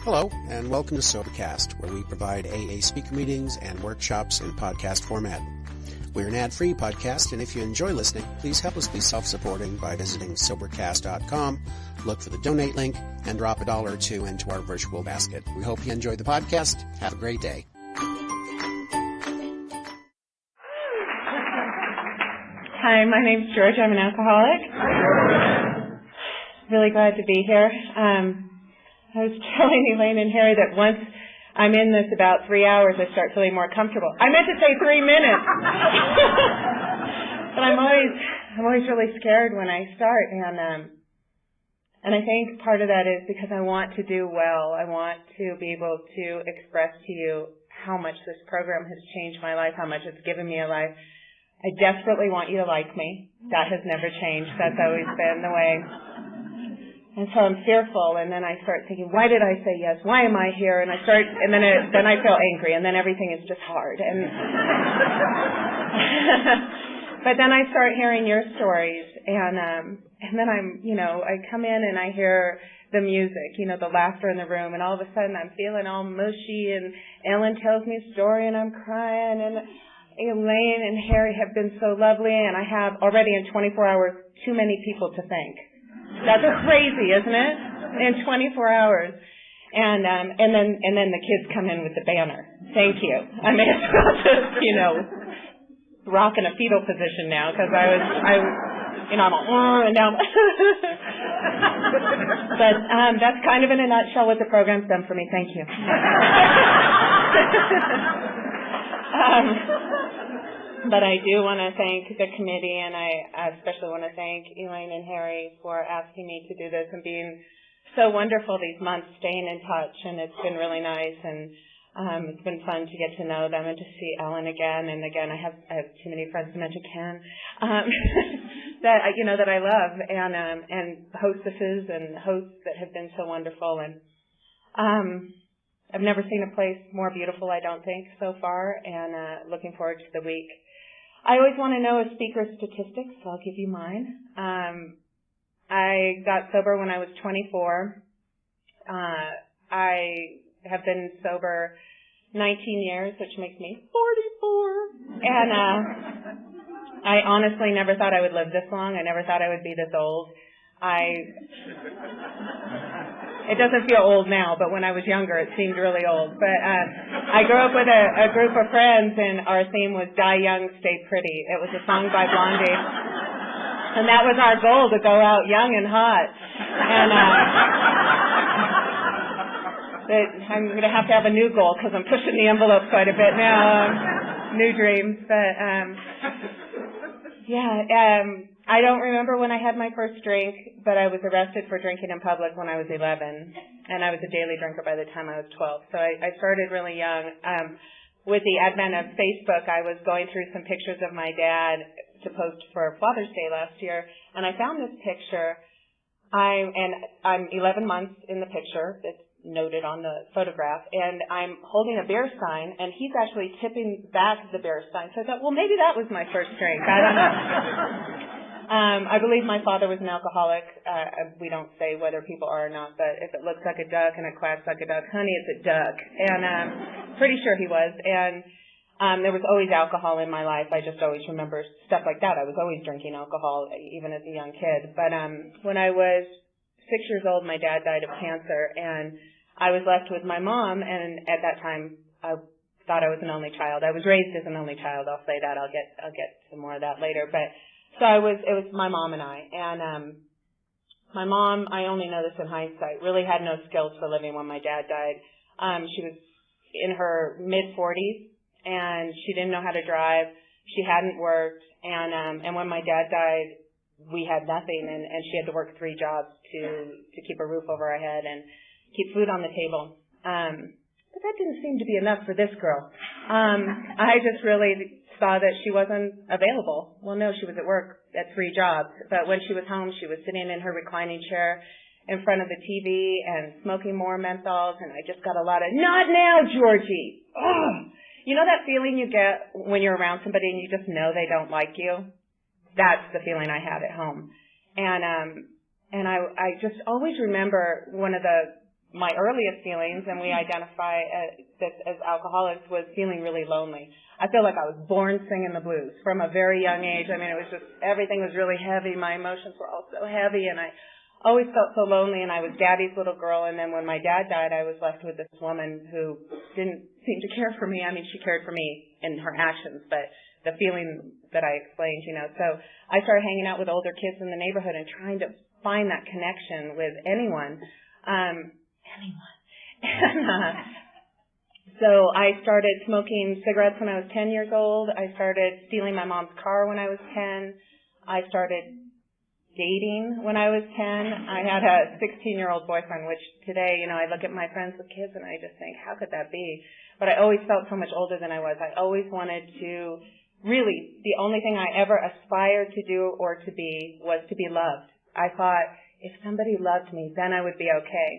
Hello, and welcome to Sobercast, where we provide AA speaker meetings and workshops in podcast format. We're an ad-free podcast, and if you enjoy listening, please help us be self-supporting by visiting Sobercast.com, look for the donate link, and drop $1 or $2 into our virtual basket. We hope you enjoy the podcast. Have a great day. Hi, my name's George. I'm an alcoholic. Really glad to be here. I was telling Elaine and Harry that once I'm in this about 3 hours, I start feeling more comfortable. I meant to say 3 minutes. But I'm always really scared when I start, and I think part of that is because I want to do well. I want to be able to express to you how much this program has changed my life, how much it's given me a life. I desperately want you to like me. That has never changed. That's always been the way. And so I'm fearful, and then I start thinking, why did I say yes? Why am I here? And then I feel angry, and then everything is just hard. And but then I start hearing your stories, and then I come in and I hear the music, the laughter in the room, and all of a sudden I'm feeling all mushy, and Ellen tells me a story, and I'm crying, and Elaine and Harry have been so lovely, and I have already in 24 hours too many people to thank. That's crazy, isn't it? In 24 hours. And then the kids come in with the banner. Thank you. I may as well just, rock in a fetal position now because I'm and now. But that's kind of in a nutshell what the program's done for me. Thank you. But I do want to thank the committee, and I especially want to thank Elaine and Harry for asking me to do this and being so wonderful these months, staying in touch, and it's been really nice, and it's been fun to get to know them and to see Ellen again. And again, I have too many friends to mention Ken that I love, and hostesses and hosts that have been so wonderful, and I've never seen a place more beautiful, I don't think, so far, and looking forward to the week. I always want to know a speaker's statistics, so I'll give you mine. I got sober when I was 24. I have been sober 19 years, which makes me 44. And I honestly never thought I would live this long. I never thought I would be this old. It doesn't feel old now, but when I was younger, it seemed really old. But I grew up with a group of friends, and our theme was Die Young, Stay Pretty. It was a song by Blondie. And that was our goal, to go out young and hot. And I'm going to have a new goal because I'm pushing the envelope quite a bit now. New dreams. But, I don't remember when I had my first drink, but I was arrested for drinking in public when I was 11, and I was a daily drinker by the time I was 12. So I started really young. With the advent of Facebook, I was going through some pictures of my dad to post for Father's Day last year, and I found this picture. I'm 11 months in the picture. It's noted on the photograph, and I'm holding a beer stein, and he's actually tipping back the beer stein. So I thought, well, maybe that was my first drink. I don't know. I believe my father was an alcoholic. We don't say whether people are or not, but if it looks like a duck and it quacks like a duck, honey, it's a duck. And pretty sure he was. And there was always alcohol in my life. I just always remember stuff like that. I was always drinking alcohol, even as a young kid. But when I was 6 years old, my dad died of cancer, and I was left with my mom. And at that time, I thought I was an only child. I was raised as an only child. I'll say that. I'll get to more of that later. But so it was my mom and I. And my mom, I only know this in hindsight, really had no skills for living when my dad died. She was in her mid-40s, and she didn't know how to drive. She hadn't worked. And when my dad died, we had nothing, and she had to work 3 jobs to keep a roof over her head and keep food on the table. But that didn't seem to be enough for this girl. I just really saw that she wasn't available. Well, no, she was at work at 3 jobs. But when she was home, she was sitting in her reclining chair in front of the TV and smoking more menthols, and I just got a lot of, not now, Georgie. Ugh. You know that feeling you get when you're around somebody and you just know they don't like you? That's the feeling I had at home. And I just always remember one of the my earliest feelings, and we identify this as alcoholics, was feeling really lonely. I feel like I was born singing the blues from a very young age. I mean, it was just, everything was really heavy. My emotions were all so heavy, and I always felt so lonely, and I was Daddy's little girl. And then when my dad died, I was left with this woman who didn't seem to care for me. I mean, she cared for me in her actions, but the feeling that I explained, So I started hanging out with older kids in the neighborhood and trying to find that connection with anyone. And so I started smoking cigarettes when I was 10 years old. I started stealing my mom's car when I was 10. I started dating when I was 10. I had a 16-year-old boyfriend, which today, I look at my friends with kids and I just think, how could that be? But I always felt so much older than I was. I always wanted to, really, the only thing I ever aspired to do or to be was to be loved. I thought, if somebody loved me, then I would be okay.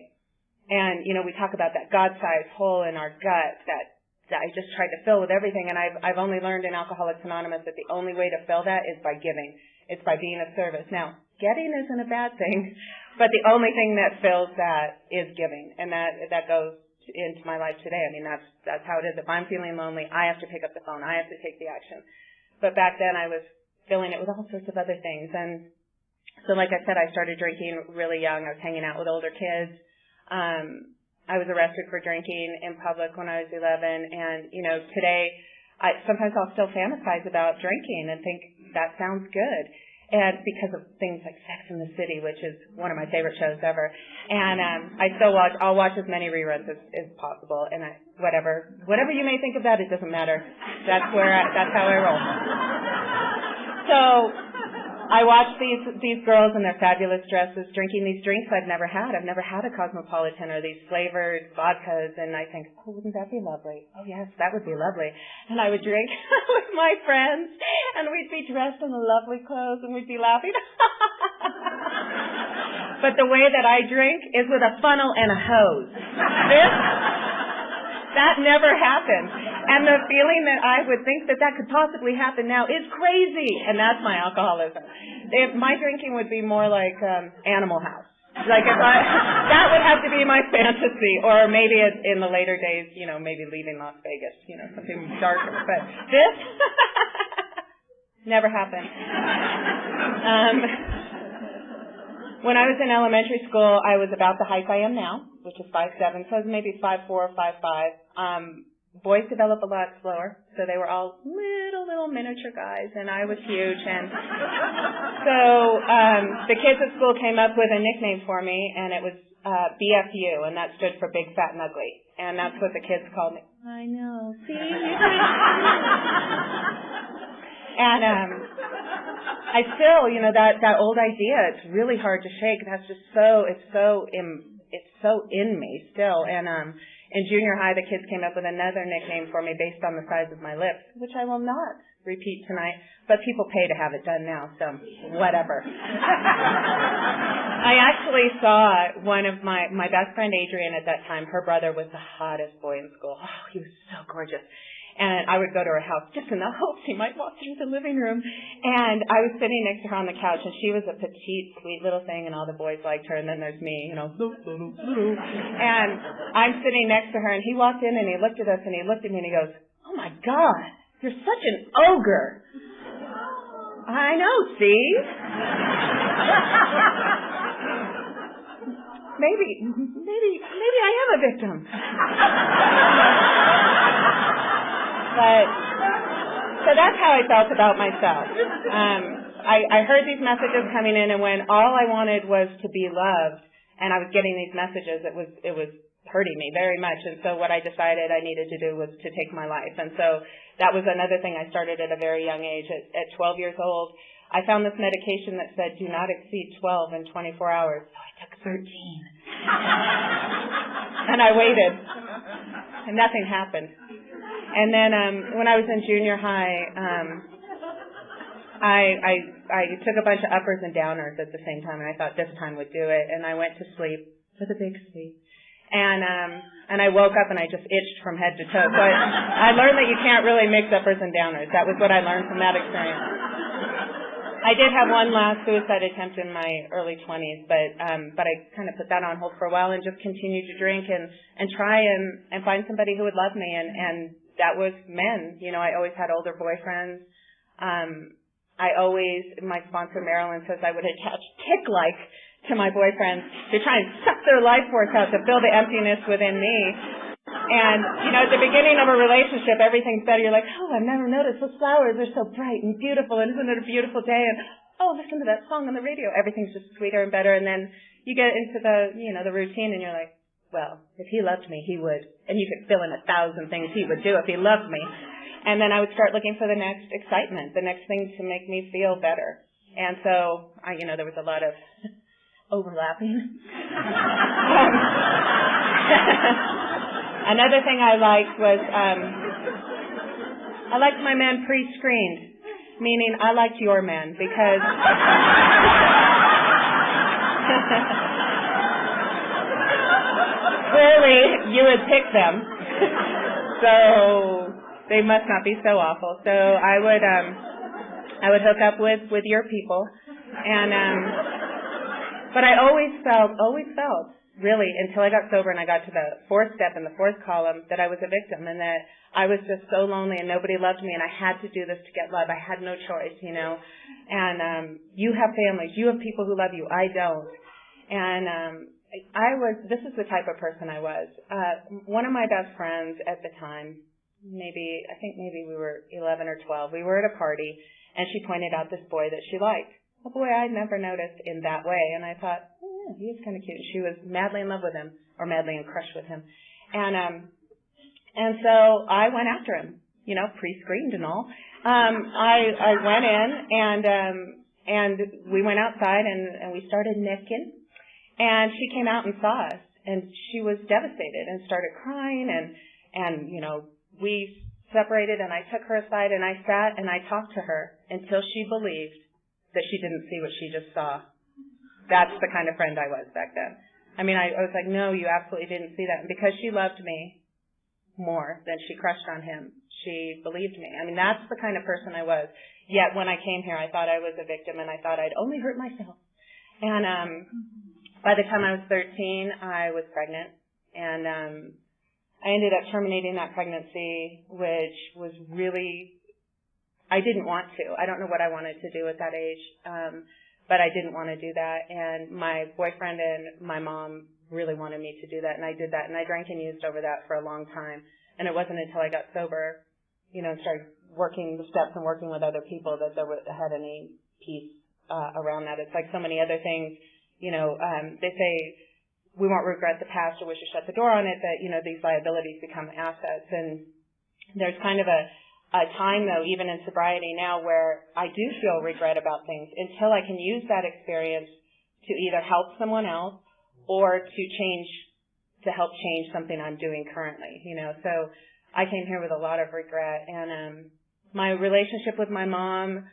And, we talk about that God-sized hole in our gut that I just tried to fill with everything. And I've only learned in Alcoholics Anonymous that the only way to fill that is by giving. It's by being of service. Now, getting isn't a bad thing, but the only thing that fills that is giving. And that goes into my life today. I mean, that's how it is. If I'm feeling lonely, I have to pick up the phone. I have to take the action. But back then I was filling it with all sorts of other things. And so like I said, I started drinking really young. I was hanging out with older kids. I was arrested for drinking in public when I was 11. And, today, sometimes I'll still fantasize about drinking and think that sounds good. And because of things like Sex and the City, which is one of my favorite shows ever. And I'll watch as many reruns as possible. And whatever you may think of that, it doesn't matter. That's how I roll. So I watch these girls in their fabulous dresses drinking these drinks I've never had. I've never had a Cosmopolitan or these flavored vodkas, and I think, oh, wouldn't that be lovely? Oh, yes, that would be lovely. And I would drink with my friends, and we'd be dressed in lovely clothes, and we'd be laughing. But the way that I drink is with a funnel and a hose. That never happened. And the feeling that I would think that could possibly happen now is crazy. And that's my alcoholism. If my drinking would be more like Animal House. Like that would have to be my fantasy. Or maybe in the later days, maybe leaving Las Vegas, something darker. But this never happened. When I was in elementary school, I was about the height I am now, which is 5'7", so I was maybe 5'4" or 5'5". Boys develop a lot slower, so they were all little miniature guys, and I was huge. And so the kids at school came up with a nickname for me, and it was BFU, and that stood for Big, Fat, and Ugly. And that's what the kids called me. I know, see? And I still, that old idea, it's really hard to shake. That's just it's so in me still. And in junior high, the kids came up with another nickname for me based on the size of my lips, which I will not repeat tonight, but people pay to have it done now, so whatever. I actually saw one of my best friend Adrian at that time. Her brother was the hottest boy in school. Oh, he was so gorgeous. And I would go to her house just in the hopes he might walk through the living room. And I was sitting next to her on the couch, and she was a petite, sweet little thing, and all the boys liked her. And then there's me, And I'm sitting next to her, and he walked in, and he looked at us, and he looked at me, and he goes, "Oh, my God, you're such an ogre." I know, see? Maybe I am a victim. But, so that's how I felt about myself. I heard these messages coming in, and when all I wanted was to be loved, and I was getting these messages, it was hurting me very much. And so what I decided I needed to do was to take my life. And so that was another thing I started at a very young age. At 12 years old, I found this medication that said, do not exceed 12 in 24 hours. So I took 13. And I waited. And nothing happened. And then when I was in junior high, I took a bunch of uppers and downers at the same time, and I thought this time would do it. And I went to sleep with a big sleep. And I woke up and I just itched from head to toe. So I learned that you can't really mix uppers and downers. That was what I learned from that experience. I did have one last suicide attempt in my early 20s, but I kind of put that on hold for a while and just continued to drink and try and find somebody who would love me, and that was men. You know, I always had older boyfriends. My sponsor Marilyn says I would attach tick-like to my boyfriends to try and suck their life force out to fill the emptiness within me. And, you know, at the beginning of a relationship, everything's better. You're like, oh, I've never noticed those flowers are so bright and beautiful, and isn't it a beautiful day? And, oh, listen to that song on the radio. Everything's just sweeter and better. And then you get into the routine, and you're like, well, if he loved me, he would. And you could fill in 1,000 things he would do if he loved me. And then I would start looking for the next excitement, the next thing to make me feel better. And so, there was a lot of overlapping. Another thing I liked was I liked my men pre-screened, meaning I liked your men because clearly you would pick them, so they must not be so awful. So I would hook up with your people, and but I always felt really, until I got sober and I got to the fourth step in the fourth column, that I was a victim and that I was just so lonely and nobody loved me and I had to do this to get love. I had no choice, And you have families. You have people who love you. I don't. And this is the type of person I was. One of my best friends at the time, I think maybe we were 11 or 12, we were at a party and she pointed out this boy that she liked. A boy I'd never noticed in that way. And I thought, he was kind of cute. She was madly in love with him, or madly in crush with him. And so I went after him, pre-screened and all. I went in and we went outside and we started nicking. And she came out and saw us and she was devastated and started crying and we separated and I took her aside and I sat and I talked to her until she believed that she didn't see what she just saw. That's the kind of friend I was back then. I was like, no, you absolutely didn't see that. And because she loved me more than she crushed on him, she believed me. That's the kind of person I was. Yet when I came here, I thought I was a victim and I thought I'd only hurt myself. And by the time I was 13, I was pregnant. And I ended up terminating that pregnancy, which was really, I didn't want to. I don't know what I wanted to do at that age. But I didn't want to do that, and my boyfriend and my mom really wanted me to do that, and I did that, and I drank and used over that for a long time, and it wasn't until I got sober, and started working the steps and working with other people that I had any peace around that. It's like so many other things, they say we won't regret the past or we should shut the door on it, that, these liabilities become assets, and there's kind of a time, though, even in sobriety now, where I do feel regret about things until I can use that experience to either help someone else or to help change something I'm doing currently, So I came here with a lot of regret. And my relationship with my mom,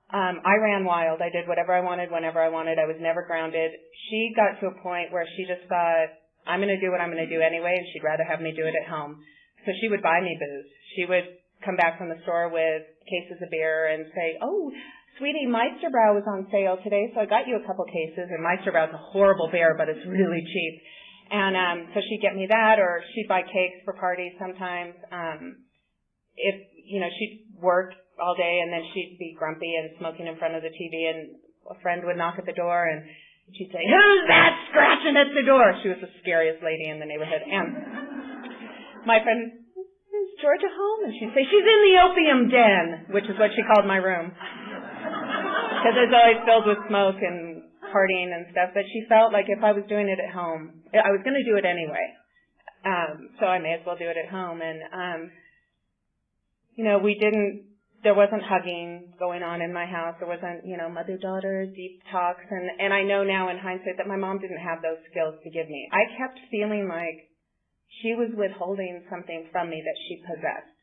I ran wild. I did whatever I wanted, whenever I wanted. I was never grounded. She got to a point where she just thought, I'm going to do what I'm going to do anyway, and she'd rather have me do it at home. So she would buy me booze. She would come back from the store with cases of beer and say, oh, sweetie, Meisterbrow was on sale today, so I got you a couple cases. And Meisterbrow's a horrible beer, but it's really cheap. And so she'd get me that, or she'd buy cakes for parties sometimes. She'd work all day, and then she'd be grumpy and smoking in front of the TV, and a friend would knock at the door, and she'd say, who's that scratching at the door? She was the scariest lady in the neighborhood. And my friend, is Georgia home? And she'd say, she's in the opium den, which is what she called my room. Because it's always filled with smoke and partying and stuff. But she felt like if I was doing it at home, I was going to do it anyway. So I may as well do it at home. And, there wasn't hugging going on in my house. There wasn't, mother-daughter deep talks. And I know now in hindsight that my mom didn't have those skills to give me. I kept feeling like she was withholding something from me that she possessed.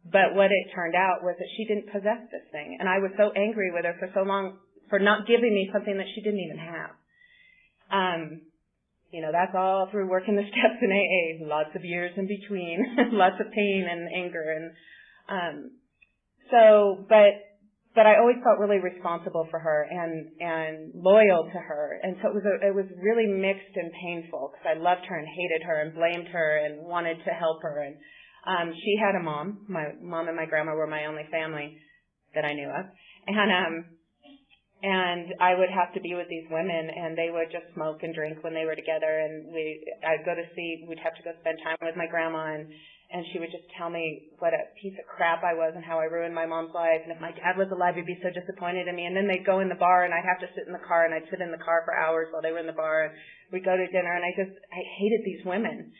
But what it turned out was that she didn't possess this thing. And I was so angry with her for so long for not giving me something that she didn't even have. That's all through working the steps in AA. Lots of years in between. Lots of pain and anger. And but but I always felt really responsible for her and loyal to her. And so it was really mixed and painful because I loved her and hated her and blamed her and wanted to help her. And she had a mom. My mom and my grandma were my only family that I knew of. And I would have to be with these women, and they would just smoke and drink when they were together. And we'd have to go spend time with my grandma, and she would just tell me what a piece of crap I was and how I ruined my mom's life. And if my dad was alive, he'd be so disappointed in me. And then they'd go in the bar, and I'd have to sit in the car, and I'd sit in the car for hours while they were in the bar. And we'd go to dinner, and I hated these women.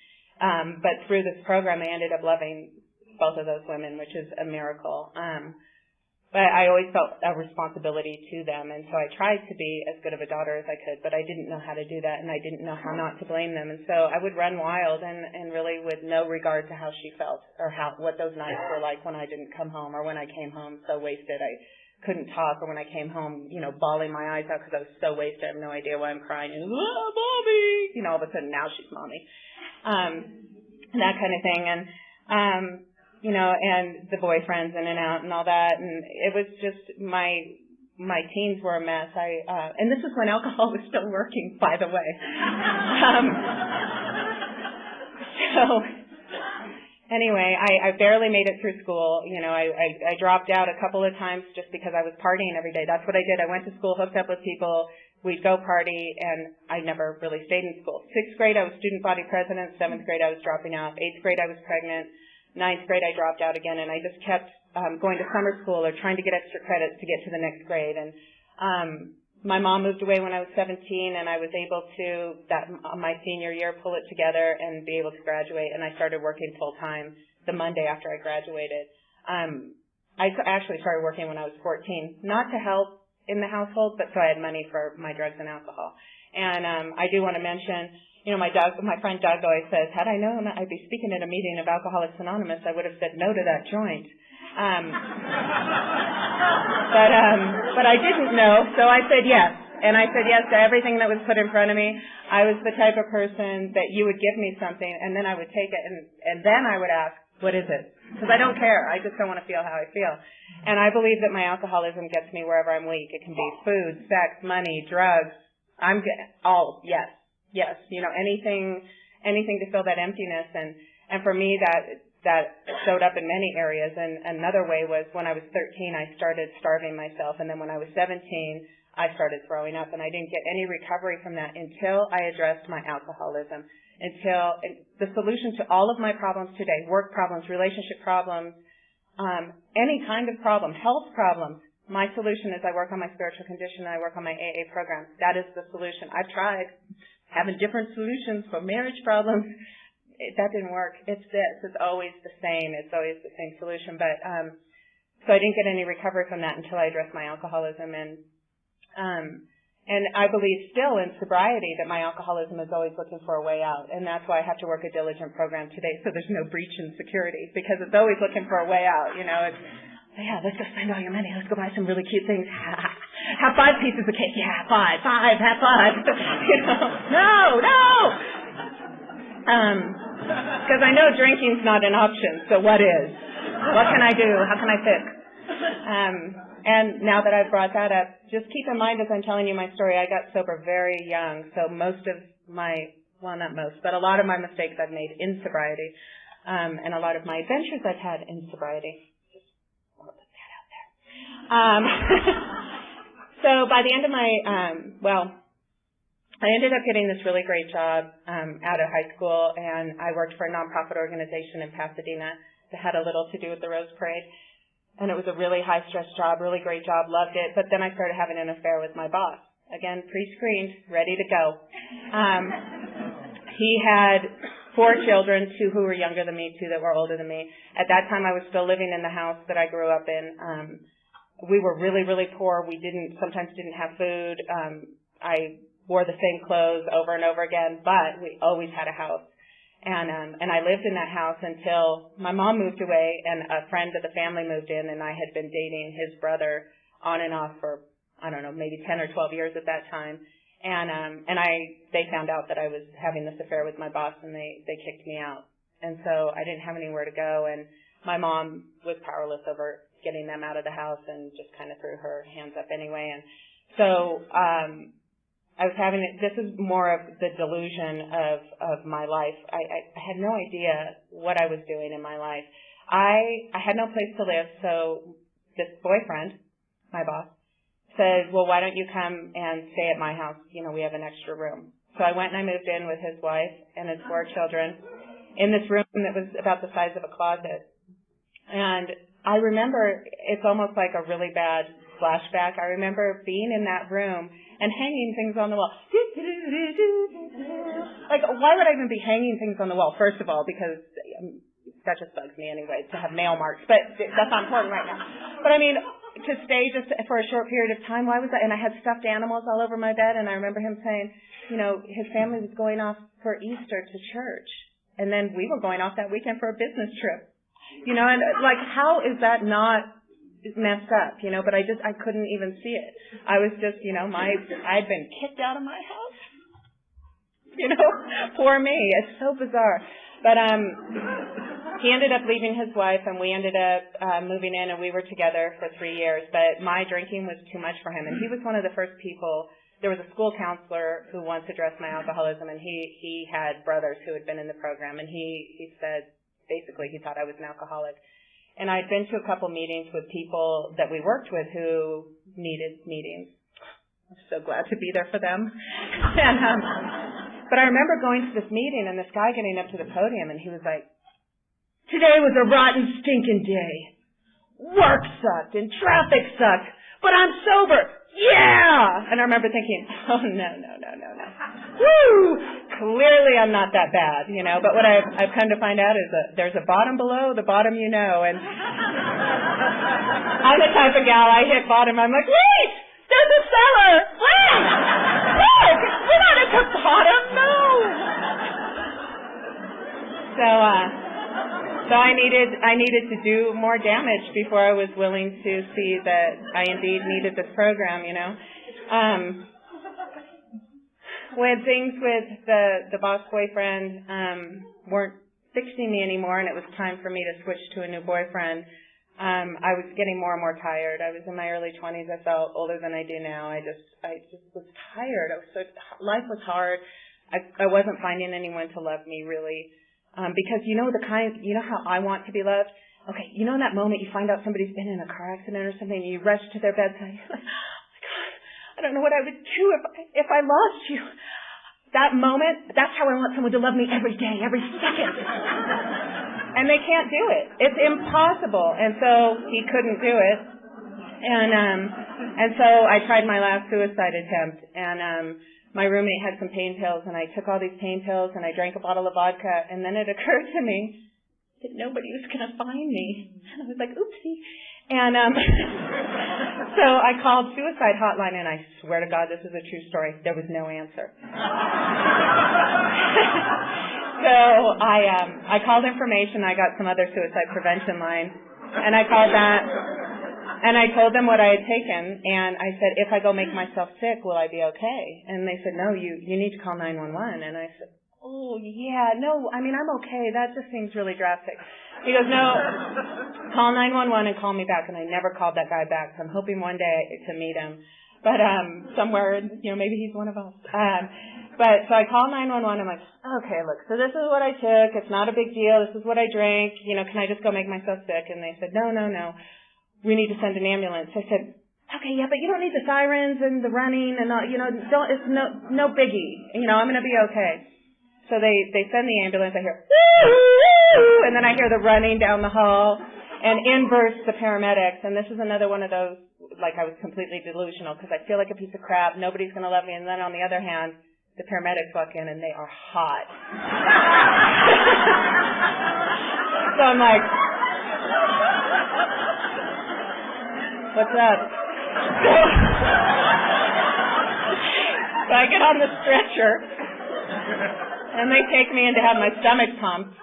But through this program, I ended up loving both of those women, which is a miracle. But I always felt a responsibility to them, and so I tried to be as good of a daughter as I could, but I didn't know how to do that, and I didn't know how not to blame them. And so I would run wild and really with no regard to how she felt or what those nights were like when I didn't come home or when I came home so wasted I couldn't talk, or when I came home, bawling my eyes out because I was so wasted. I have no idea why I'm crying. And, Mommy! All of a sudden now she's Mommy. That kind of thing. And and the boyfriends in and out and all that, and it was just my teens were a mess. And this is when alcohol was still working, by the way. So anyway, I barely made it through school. I dropped out a couple of times just because I was partying every day. That's what I did. I went to school, hooked up with people. We'd go party, and I never really stayed in school. 6th grade, I was student body president. 7th grade, I was dropping out. 8th grade, I was pregnant. 9th grade, I dropped out again, and I just kept going to summer school or trying to get extra credits to get to the next grade. And my mom moved away when I was 17, and I was able to, my senior year, pull it together and be able to graduate, and I started working full-time the Monday after I graduated. I actually started working when I was 14, not to help in the household, but so I had money for my drugs and alcohol. And I do want to mention, my friend Doug always says, had I known that I'd be speaking at a meeting of Alcoholics Anonymous, I would have said no to that joint. But I didn't know, so I said yes. And I said yes to everything that was put in front of me. I was the type of person that you would give me something, and then I would take it, and then I would ask, what is it? Because I don't care. I just don't want to feel how I feel. And I believe that my alcoholism gets me wherever I'm weak. It can be food, sex, money, drugs. Yes. Yes, anything to fill that emptiness, and for me that showed up in many areas. And another way was when I was 13, I started starving myself, and then when I was 17, I started throwing up, and I didn't get any recovery from that until I addressed my alcoholism. Until the solution to all of my problems today, work problems, relationship problems, any kind of problem, health problems, my solution is I work on my spiritual condition and I work on my AA program. That is the solution. I've tried having different solutions for marriage problems. That didn't work. It's this. It's always the same. It's always the same solution. But so I didn't get any recovery from that until I addressed my alcoholism. And I believe still in sobriety that my alcoholism is always looking for a way out. And that's why I have to work a diligent program today so there's no breach in security, because it's always looking for a way out. Let's go spend all your money. Let's go buy some really cute things. Have 5 pieces of cake. Yeah, 5. Have 5. No. Because I know drinking's not an option. So what is? What can I do? How can I fix? And now that I've brought that up, just keep in mind as I'm telling you my story, I got sober very young. So most of not most, but a lot of my mistakes I've made in sobriety, and a lot of my adventures I've had in sobriety. So by the end of my, I ended up getting this really great job out of high school, and I worked for a nonprofit organization in Pasadena that had a little to do with the Rose Parade, and it was a really high-stress job, really great job, loved it, but then I started having an affair with my boss. Again, pre-screened, ready to go. He had 4 children, 2 who were younger than me, 2 that were older than me. At that time, I was still living in the house that I grew up in. We were really, really poor. We sometimes didn't have food. I wore the same clothes over and over again, but we always had a house. And I lived in that house until my mom moved away and a friend of the family moved in, and I had been dating his brother on and off for, I don't know, maybe 10 or 12 years at that time. And they found out that I was having this affair with my boss, and they kicked me out. And so I didn't have anywhere to go, and my mom was powerless over getting them out of the house and just kind of threw her hands up anyway. And so I was having it. This is more of the delusion of my life. I had no idea what I was doing in my life. I had no place to live, so this boyfriend, my boss, said, well, why don't you come and stay at my house? You know, we have an extra room. So I went and I moved in with his wife and his 4 children in this room that was about the size of a closet. And I remember, it's almost like a really bad flashback. I remember being in that room and hanging things on the wall. Like, why would I even be hanging things on the wall? First of all, because that just bugs me anyway, to have nail marks. But that's not important right now. But I mean, to stay just for a short period of time, why was that? And I had stuffed animals all over my bed, and I remember him saying, you know, his family was going off for Easter to church. And then we were going off that weekend for a business trip. You know, and like, how is that not messed up, you know? But I couldn't even see it. I was just, you know, I'd been kicked out of my house. You know, poor me. It's so bizarre. But he ended up leaving his wife, and we ended up moving in, and we were together for 3 years. But my drinking was too much for him, and he was one of the first people. There was a school counselor who once addressed my alcoholism, and he had brothers who had been in the program, and he said, basically, he thought I was an alcoholic. And I'd been to a couple meetings with people that we worked with who needed meetings. I'm so glad to be there for them. But I remember going to this meeting and this guy getting up to the podium, and he was like, today was a rotten, stinking day. Work sucked and traffic sucked, but I'm sober. Yeah! And I remember thinking, oh, no. Woo! Clearly I'm not that bad, you know. But what I've come to find out is that there's a bottom below the bottom you know. And I'm the type of gal, I hit bottom, I'm like, wait! There's a cellar! Wait! Look! We're not at the bottom, no! So I needed to do more damage before I was willing to see that I indeed needed this program, you know. When things with the boss boyfriend weren't fixing me anymore, and it was time for me to switch to a new boyfriend, I was getting more and more tired. I was in my early 20s. I felt older than I do now. I just was tired. Life was hard. I wasn't finding anyone to love me really. Because you know how I want to be loved? Okay, you know in that moment you find out somebody's been in a car accident or something, and you rush to their bedside, you're like, oh my God, I don't know what I would do if I lost you. That moment, that's how I want someone to love me every day, every second. And they can't do it. It's impossible. And so he couldn't do it. And so I tried my last suicide attempt, and my roommate had some pain pills, and I took all these pain pills, and I drank a bottle of vodka, and then it occurred to me that nobody was going to find me. And I was like, oopsie. And so I called suicide hotline, and I swear to God, this is a true story. There was no answer. So I called information. I got some other suicide prevention line, and I called that. And I told them what I had taken, and I said, if I go make myself sick, will I be okay? And they said, no, you need to call 911. And I said, oh, yeah, no, I mean, I'm okay. That just seems really drastic. He goes, no, call 911 and call me back. And I never called that guy back, so I'm hoping one day to meet him. But somewhere, you know, maybe he's one of us. But so I call 911. I'm like, okay, look, so this is what I took. It's not a big deal. This is what I drank. You know, can I just go make myself sick? And they said, no. We need to send an ambulance. I said, okay, yeah, but you don't need the sirens and the running and all, you know, it's no biggie. You know, I'm going to be okay. So they send the ambulance. I hear, woo, and then I hear the running down the hall, and in burst the paramedics. And this is another one of those, like I was completely delusional because I feel like a piece of crap. Nobody's going to love me. And then on the other hand, the paramedics walk in and they are hot. So I'm like, what's up? So I get on the stretcher, and they take me in to have my stomach pumped.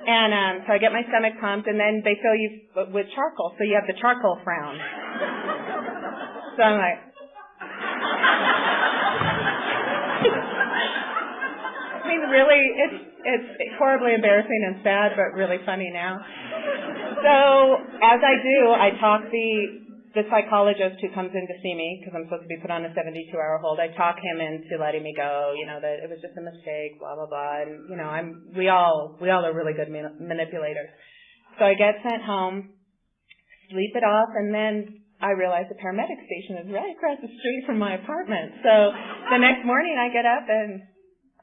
And so I get my stomach pumped, and then they fill you with charcoal, so you have the charcoal frown. So I'm like, I mean, really, it's horribly embarrassing and sad, but really funny now. So as I do, I talk the psychologist who comes in to see me, because I'm supposed to be put on a 72-hour hold. I talk him into letting me go, that it was just a mistake, blah, blah, blah. And, we all are really good manipulators. So I get sent home, sleep it off, and then I realize the paramedic station is right across the street from my apartment. So the next morning I get up and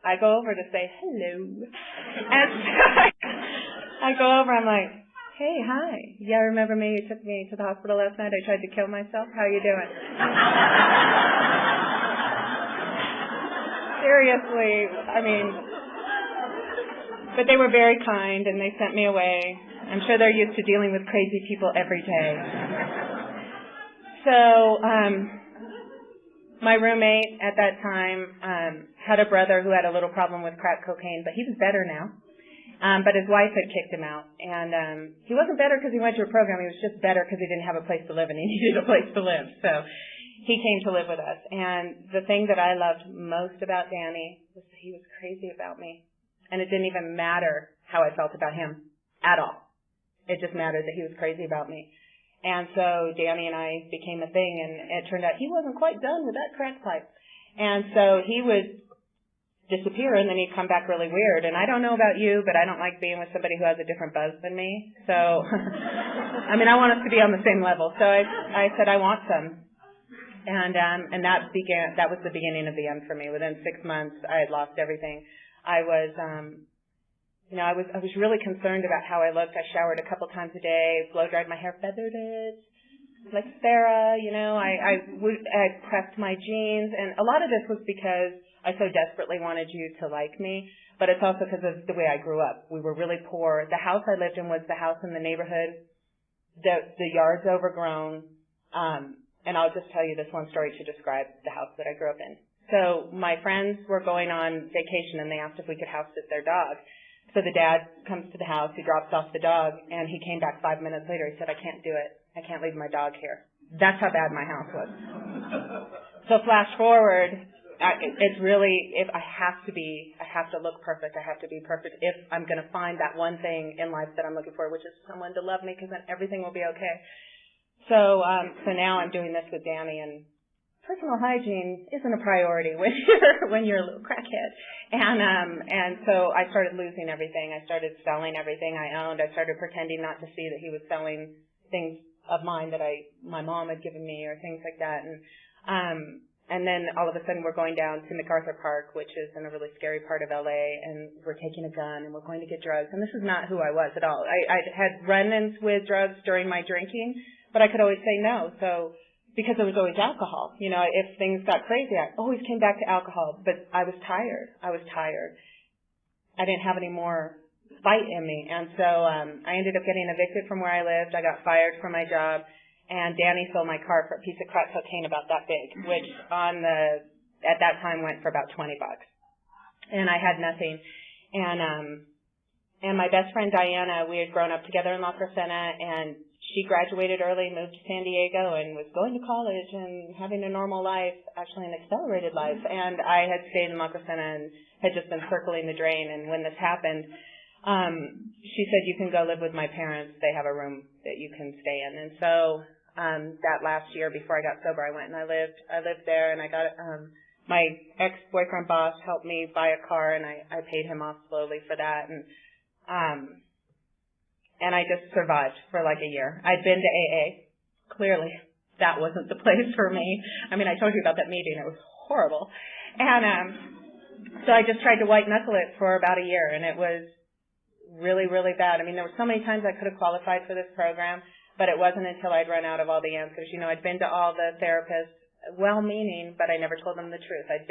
I go over to say hello. And so I go over, I'm like, hey, hi. Yeah, remember me? You took me to the hospital last night. I tried to kill myself. How you doing? Seriously, but they were very kind and they sent me away. I'm sure they're used to dealing with crazy people every day. So, my roommate at that time had a brother who had a little problem with crack cocaine, but he was better now. But his wife had kicked him out. And he wasn't better because he went to a program. He was just better because he didn't have a place to live, and he needed a place to live. So he came to live with us. And the thing that I loved most about Danny was that he was crazy about me. And it didn't even matter how I felt about him at all. It just mattered that he was crazy about me. And so Danny and I became a thing, and it turned out he wasn't quite done with that crack pipe. And so he would disappear, and then he'd come back really weird. And I don't know about you, but I don't like being with somebody who has a different buzz than me. So, I want us to be on the same level. So I said, I want some. And that was the beginning of the end for me. Within 6 months, I had lost everything. I was really concerned about how I looked. I showered a couple times a day, blow dried my hair, feathered it, like Sarah, I pressed my jeans. And a lot of this was because I so desperately wanted you to like me, but it's also because of the way I grew up. We were really poor. The house I lived in was the house in the neighborhood. The yard's overgrown. And I'll just tell you this one story to describe the house that I grew up in. So my friends were going on vacation, and they asked if we could house sit their dog. So the dad comes to the house, he drops off the dog, and he came back 5 minutes later. He said, I can't do it. I can't leave my dog here. That's how bad my house was. So flash forward, it's really, if I have to look perfect. I have to be perfect if I'm going to find that one thing in life that I'm looking for, which is someone to love me, because then everything will be okay. So now I'm doing this with Danny, and personal hygiene isn't a priority when you're a little crackhead. And so I started losing everything. I started selling everything I owned. I started pretending not to see that he was selling things of mine that my mom had given me, or things like that. And then all of a sudden we're going down to MacArthur Park, which is in a really scary part of LA, and we're taking a gun and we're going to get drugs. And this is not who I was at all. I had run-ins with drugs during my drinking, but I could always say no. So because there was always alcohol, if things got crazy, I always came back to alcohol. But I was tired. I didn't have any more fight in me. And so I ended up getting evicted from where I lived. I got fired from my job. And Danny sold my car for a piece of crack cocaine about that big, which at that time went for about $20. And I had nothing. And my best friend Diana, we had grown up together in La Crescenta, and she graduated early, moved to San Diego, and was going to college and having a normal life, actually an accelerated life. And I had stayed in La Crescenta and had just been circling the drain. And when this happened, she said, you can go live with my parents. They have a room that you can stay in. And so that last year before I got sober, I went and I lived there, and I got my ex-boyfriend boss helped me buy a car, and I paid him off slowly for that. And I just survived for like a year. I'd been to AA. Clearly, that wasn't the place for me. I told you about that meeting. It was horrible. And so I just tried to white knuckle it for about a year, and it was really, really bad. There were so many times I could have qualified for this program, but it wasn't until I'd run out of all the answers. I'd been to all the therapists, well-meaning, but I never told them the truth. I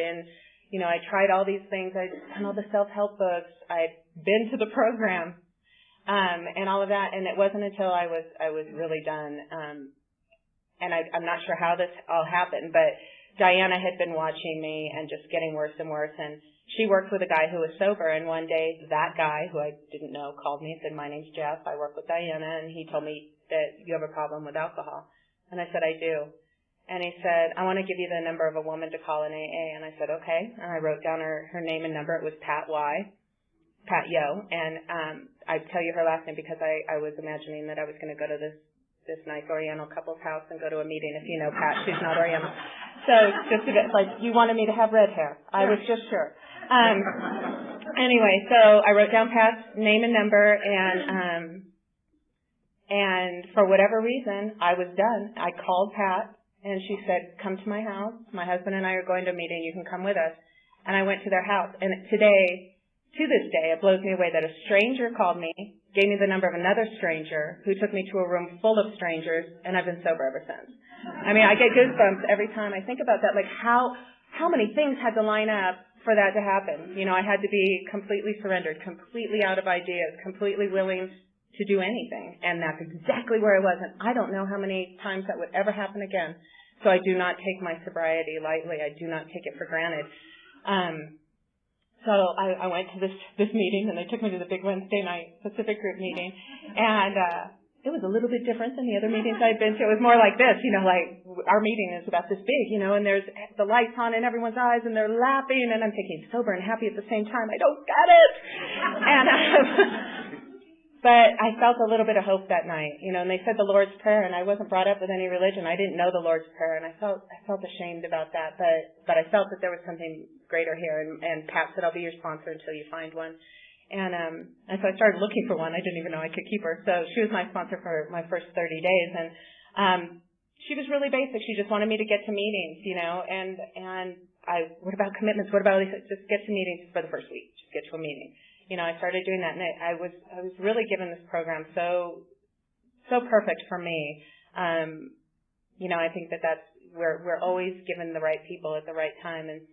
tried all these things. I'd done all the self-help books. I'd been to the program. And all of that, and it wasn't until I was really done, and I'm not sure how this all happened, but Diana had been watching me and just getting worse and worse, and she worked with a guy who was sober, and one day that guy, who I didn't know, called me and said, my name's Jeff, I work with Diana, and he told me that you have a problem with alcohol. And I said, I do. And he said, I want to give you the number of a woman to call in AA, and I said, okay, and I wrote down her name and number. It was Pat Y. Pat Yo, and I tell you her last name because I was imagining that I was going to go to this nice Oriental couple's house and go to a meeting. If you know Pat, she's not Oriental. So just a bit like, you wanted me to have red hair. I was just sure. Anyway, so I wrote down Pat's name and number, and for whatever reason, I was done. I called Pat, and she said, come to my house. My husband and I are going to a meeting. You can come with us. And I went to their house. And to this day, it blows me away that a stranger called me, gave me the number of another stranger who took me to a room full of strangers, and I've been sober ever since. I mean, I get goosebumps every time I think about that, like how many things had to line up for that to happen. You know, I had to be completely surrendered, completely out of ideas, completely willing to do anything, and that's exactly where I was, and I don't know how many times that would ever happen again. So I do not take my sobriety lightly. I do not take it for granted. So I went to this meeting, and they took me to the big Wednesday night Pacific group meeting, and it was a little bit different than the other meetings I'd been to. It was more like this, you know, like our meeting is about this big, you know, and there's the lights on in everyone's eyes, and they're laughing, and I'm thinking sober and happy at the same time. I don't get it. And but I felt a little bit of hope that night, you know, and they said the Lord's Prayer, and I wasn't brought up with any religion. I didn't know the Lord's Prayer, and I felt ashamed about that, but I felt that there was something greater here, and Pat said, I'll be your sponsor until you find one. And so I started looking for one. I didn't even know I could keep her. So she was my sponsor for my first 30 days, and she was really basic. She just wanted me to get to meetings, you know, and what about commitments? What about just get to meetings for the first week? Just get to a meeting. You know, I started doing that, and I was really given this program so perfect for me. You know, I think that's we're always given the right people at the right time. And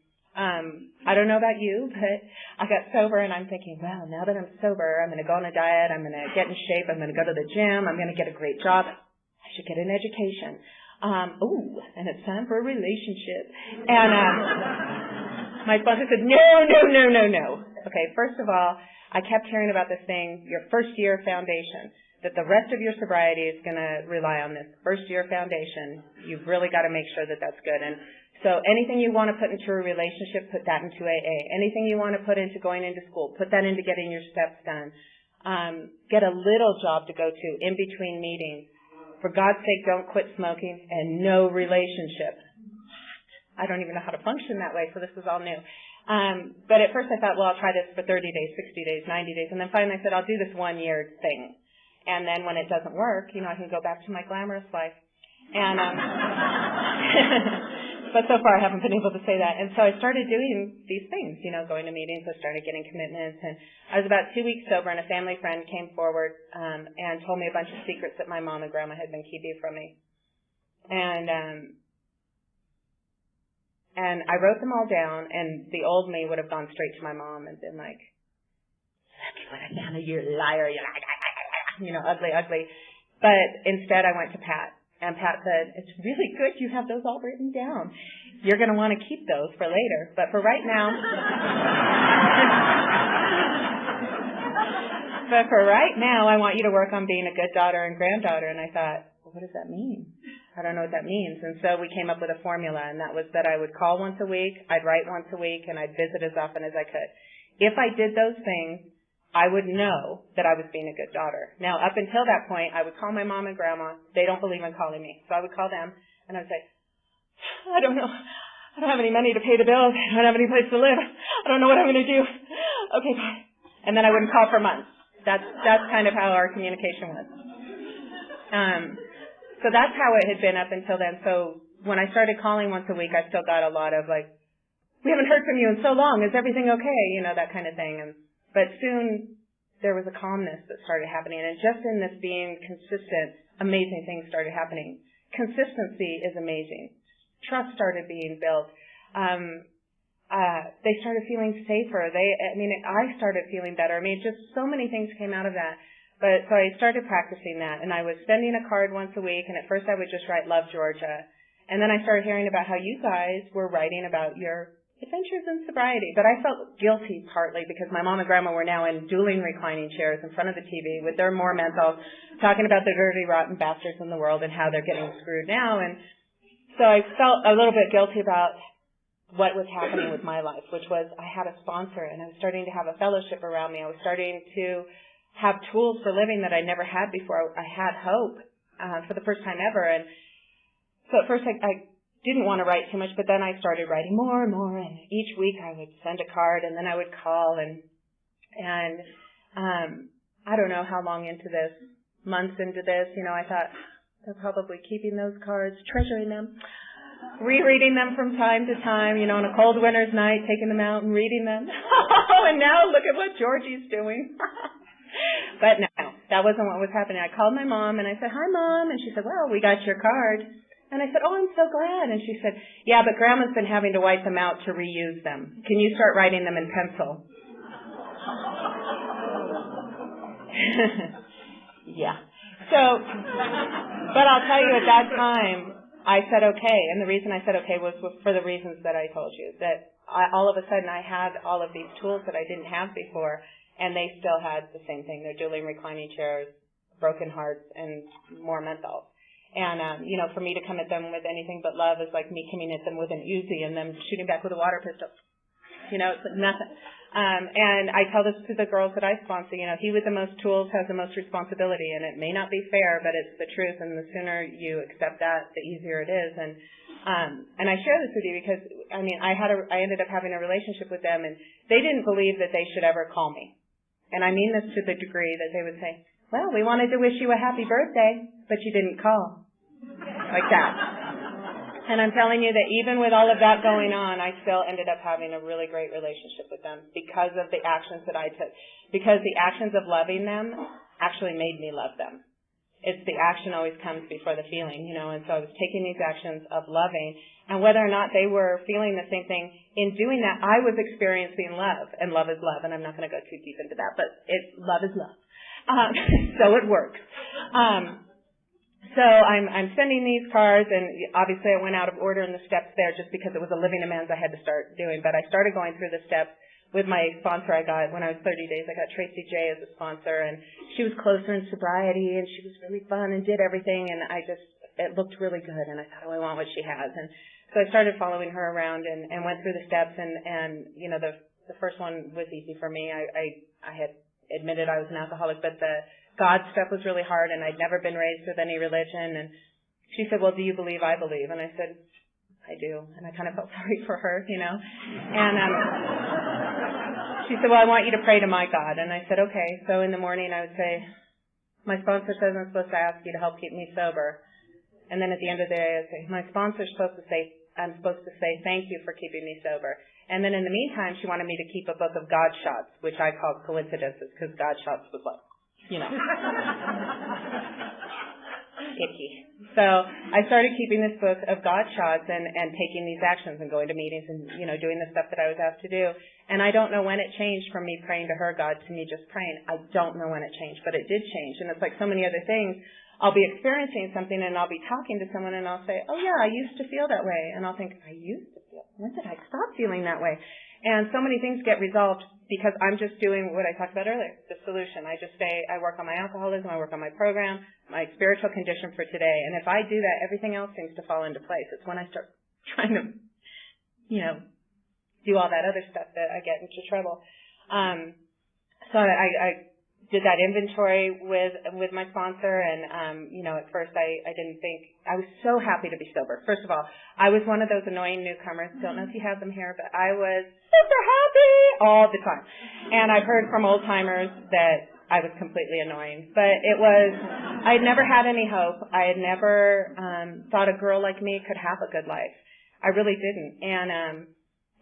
I don't know about you, but I got sober, and I'm thinking, well, now that I'm sober, I'm going to go on a diet, I'm going to get in shape, I'm going to go to the gym, I'm going to get a great job, I should get an education. And it's time for a relationship. And my sponsor said, no. Okay, first of all, I kept hearing about this thing, your first year foundation, that the rest of your sobriety is going to rely on this first year foundation. You've really got to make sure that that's good. And so anything you want to put into a relationship, put that into AA. Anything you want to put into going into school, put that into getting your steps done. Get a little job to go to in between meetings. For God's sake, don't quit smoking, and no relationship. I don't even know how to function that way, so this is all new. But at first I thought, well, I'll try this for 30 days, 60 days, 90 days, and then finally I said, I'll do this 1 year thing. And then when it doesn't work, you know, I can go back to my glamorous life. And but so far I haven't been able to say that. And so I started doing these things, you know, going to meetings. I started getting commitments. And I was about 2 weeks sober, and a family friend came forward and told me a bunch of secrets that my mom and grandma had been keeping from me. And I wrote them all down, and the old me would have gone straight to my mom and been like, look what I found, you liar, you know, ugly. But instead I went to Pat. And Pat said, it's really good you have those all written down. You're going to want to keep those for later. But for right now, I want you to work on being a good daughter and granddaughter. And I thought, well, what does that mean? I don't know what that means. And so we came up with a formula, and that was that I would call once a week, I'd write once a week, and I'd visit as often as I could. If I did those things, I would know that I was being a good daughter. Now, up until that point, I would call my mom and grandma. They don't believe in calling me. So I would call them, and I would say, I don't know. I don't have any money to pay the bills. I don't have any place to live. I don't know what I'm going to do. Okay, bye. And then I wouldn't call for months. That's kind of how our communication was. So that's how it had been up until then. So when I started calling once a week, I still got a lot of like, we haven't heard from you in so long. Is everything okay? You know, that kind of thing. But soon there was a calmness that started happening. And just in this being consistent, amazing things started happening. Consistency is amazing. Trust started being built. They started feeling safer. I started feeling better. I mean, just so many things came out of that. But so I started practicing that, and I was sending a card once a week, and at first I would just write, Love, Georgia. And then I started hearing about how you guys were writing about your adventures in sobriety. But I felt guilty partly because my mom and grandma were now in dueling reclining chairs in front of the TV with their more mentals, talking about the dirty, rotten bastards in the world and how they're getting screwed now. And so I felt a little bit guilty about, what was happening with my life, which was I had a sponsor and I was starting to have a fellowship around me. I was starting to have tools for living that I never had before. I had hope for the first time ever. And so at first I didn't want to write too much, but then I started writing more and more. And each week I would send a card and then I would call and I don't know how long into this, months into this, I thought they're probably keeping those cards, treasuring them, rereading them from time to time, on a cold winter's night, taking them out and reading them. And now look at what Georgie's doing. But no, that wasn't what was happening. I called my mom and I said, "Hi, Mom." And she said, "Well, we got your card." And I said, "Oh, I'm so glad." And she said, "Yeah, but Grandma's been having to wipe them out to reuse them. Can you start writing them in pencil?" Yeah. So, but I'll tell you, at that time, I said okay. And the reason I said okay was for the reasons that I told you, that all of a sudden I had all of these tools that I didn't have before, and they still had the same thing. They're dueling reclining chairs, broken hearts, and more menthol. And, for me to come at them with anything but love is like me coming at them with an Uzi and them shooting back with a water pistol. It's like nothing. And I tell this to the girls that I sponsor, he with the most tools has the most responsibility, and it may not be fair, but it's the truth, and the sooner you accept that, the easier it is. And I share this with you because, I ended up having a relationship with them, and they didn't believe that they should ever call me. And I mean this to the degree that they would say, "Well, we wanted to wish you a happy birthday, but you didn't call." Like that. And I'm telling you that even with all of that going on, I still ended up having a really great relationship with them because of the actions that I took. Because the actions of loving them actually made me love them. It's the action always comes before the feeling, and so I was taking these actions of loving, and whether or not they were feeling the same thing, in doing that, I was experiencing love, and love is love, and I'm not going to go too deep into that, but love is love. So it works. So I'm sending these cards, and obviously I went out of order in the steps there just because it was a living amends I had to start doing. But I started going through the steps with my sponsor I got when I was 30 days. I got Tracy J as a sponsor, and she was closer in sobriety, and she was really fun and did everything, and it looked really good, and I thought, oh, I want what she has. And so I started following her around and went through the steps, and the first one was easy for me. I had admitted I was an alcoholic, but the God stuff was really hard, and I'd never been raised with any religion. And she said, "Well, do you believe I believe?" And I said, "I do." And I kind of felt sorry for her, And she said, "Well, I want you to pray to my God." And I said, "Okay." So in the morning I would say, "My sponsor says I'm supposed to ask you to help keep me sober." And then at the end of the day I would say, "My sponsor's I'm supposed to say thank you for keeping me sober." And then in the meantime, she wanted me to keep a book of God shots, which I called coincidences, because God shots was like, icky. So I started keeping this book of God shots and taking these actions and going to meetings and, doing the stuff that I was asked to do. And I don't know when it changed from me praying to her God to me just praying. I don't know when it changed, but it did change. And it's like so many other things. I'll be experiencing something and I'll be talking to someone and I'll say, "Oh yeah, I used to feel that way." And I'll think, when did I stop feeling that way? And so many things get resolved because I'm just doing what I talked about earlier, the solution. I just say, I work on my alcoholism, I work on my program, my spiritual condition for today. And if I do that, everything else seems to fall into place. It's when I start trying to, do all that other stuff that I get into trouble. So I did that inventory with my sponsor, and at first I didn't think, I was so happy to be sober. First of all, I was one of those annoying newcomers. Don't know if you have them here, but I was super happy all the time. And I've heard from old timers that I was completely annoying. But I had never had any hope. I had never thought a girl like me could have a good life. I really didn't.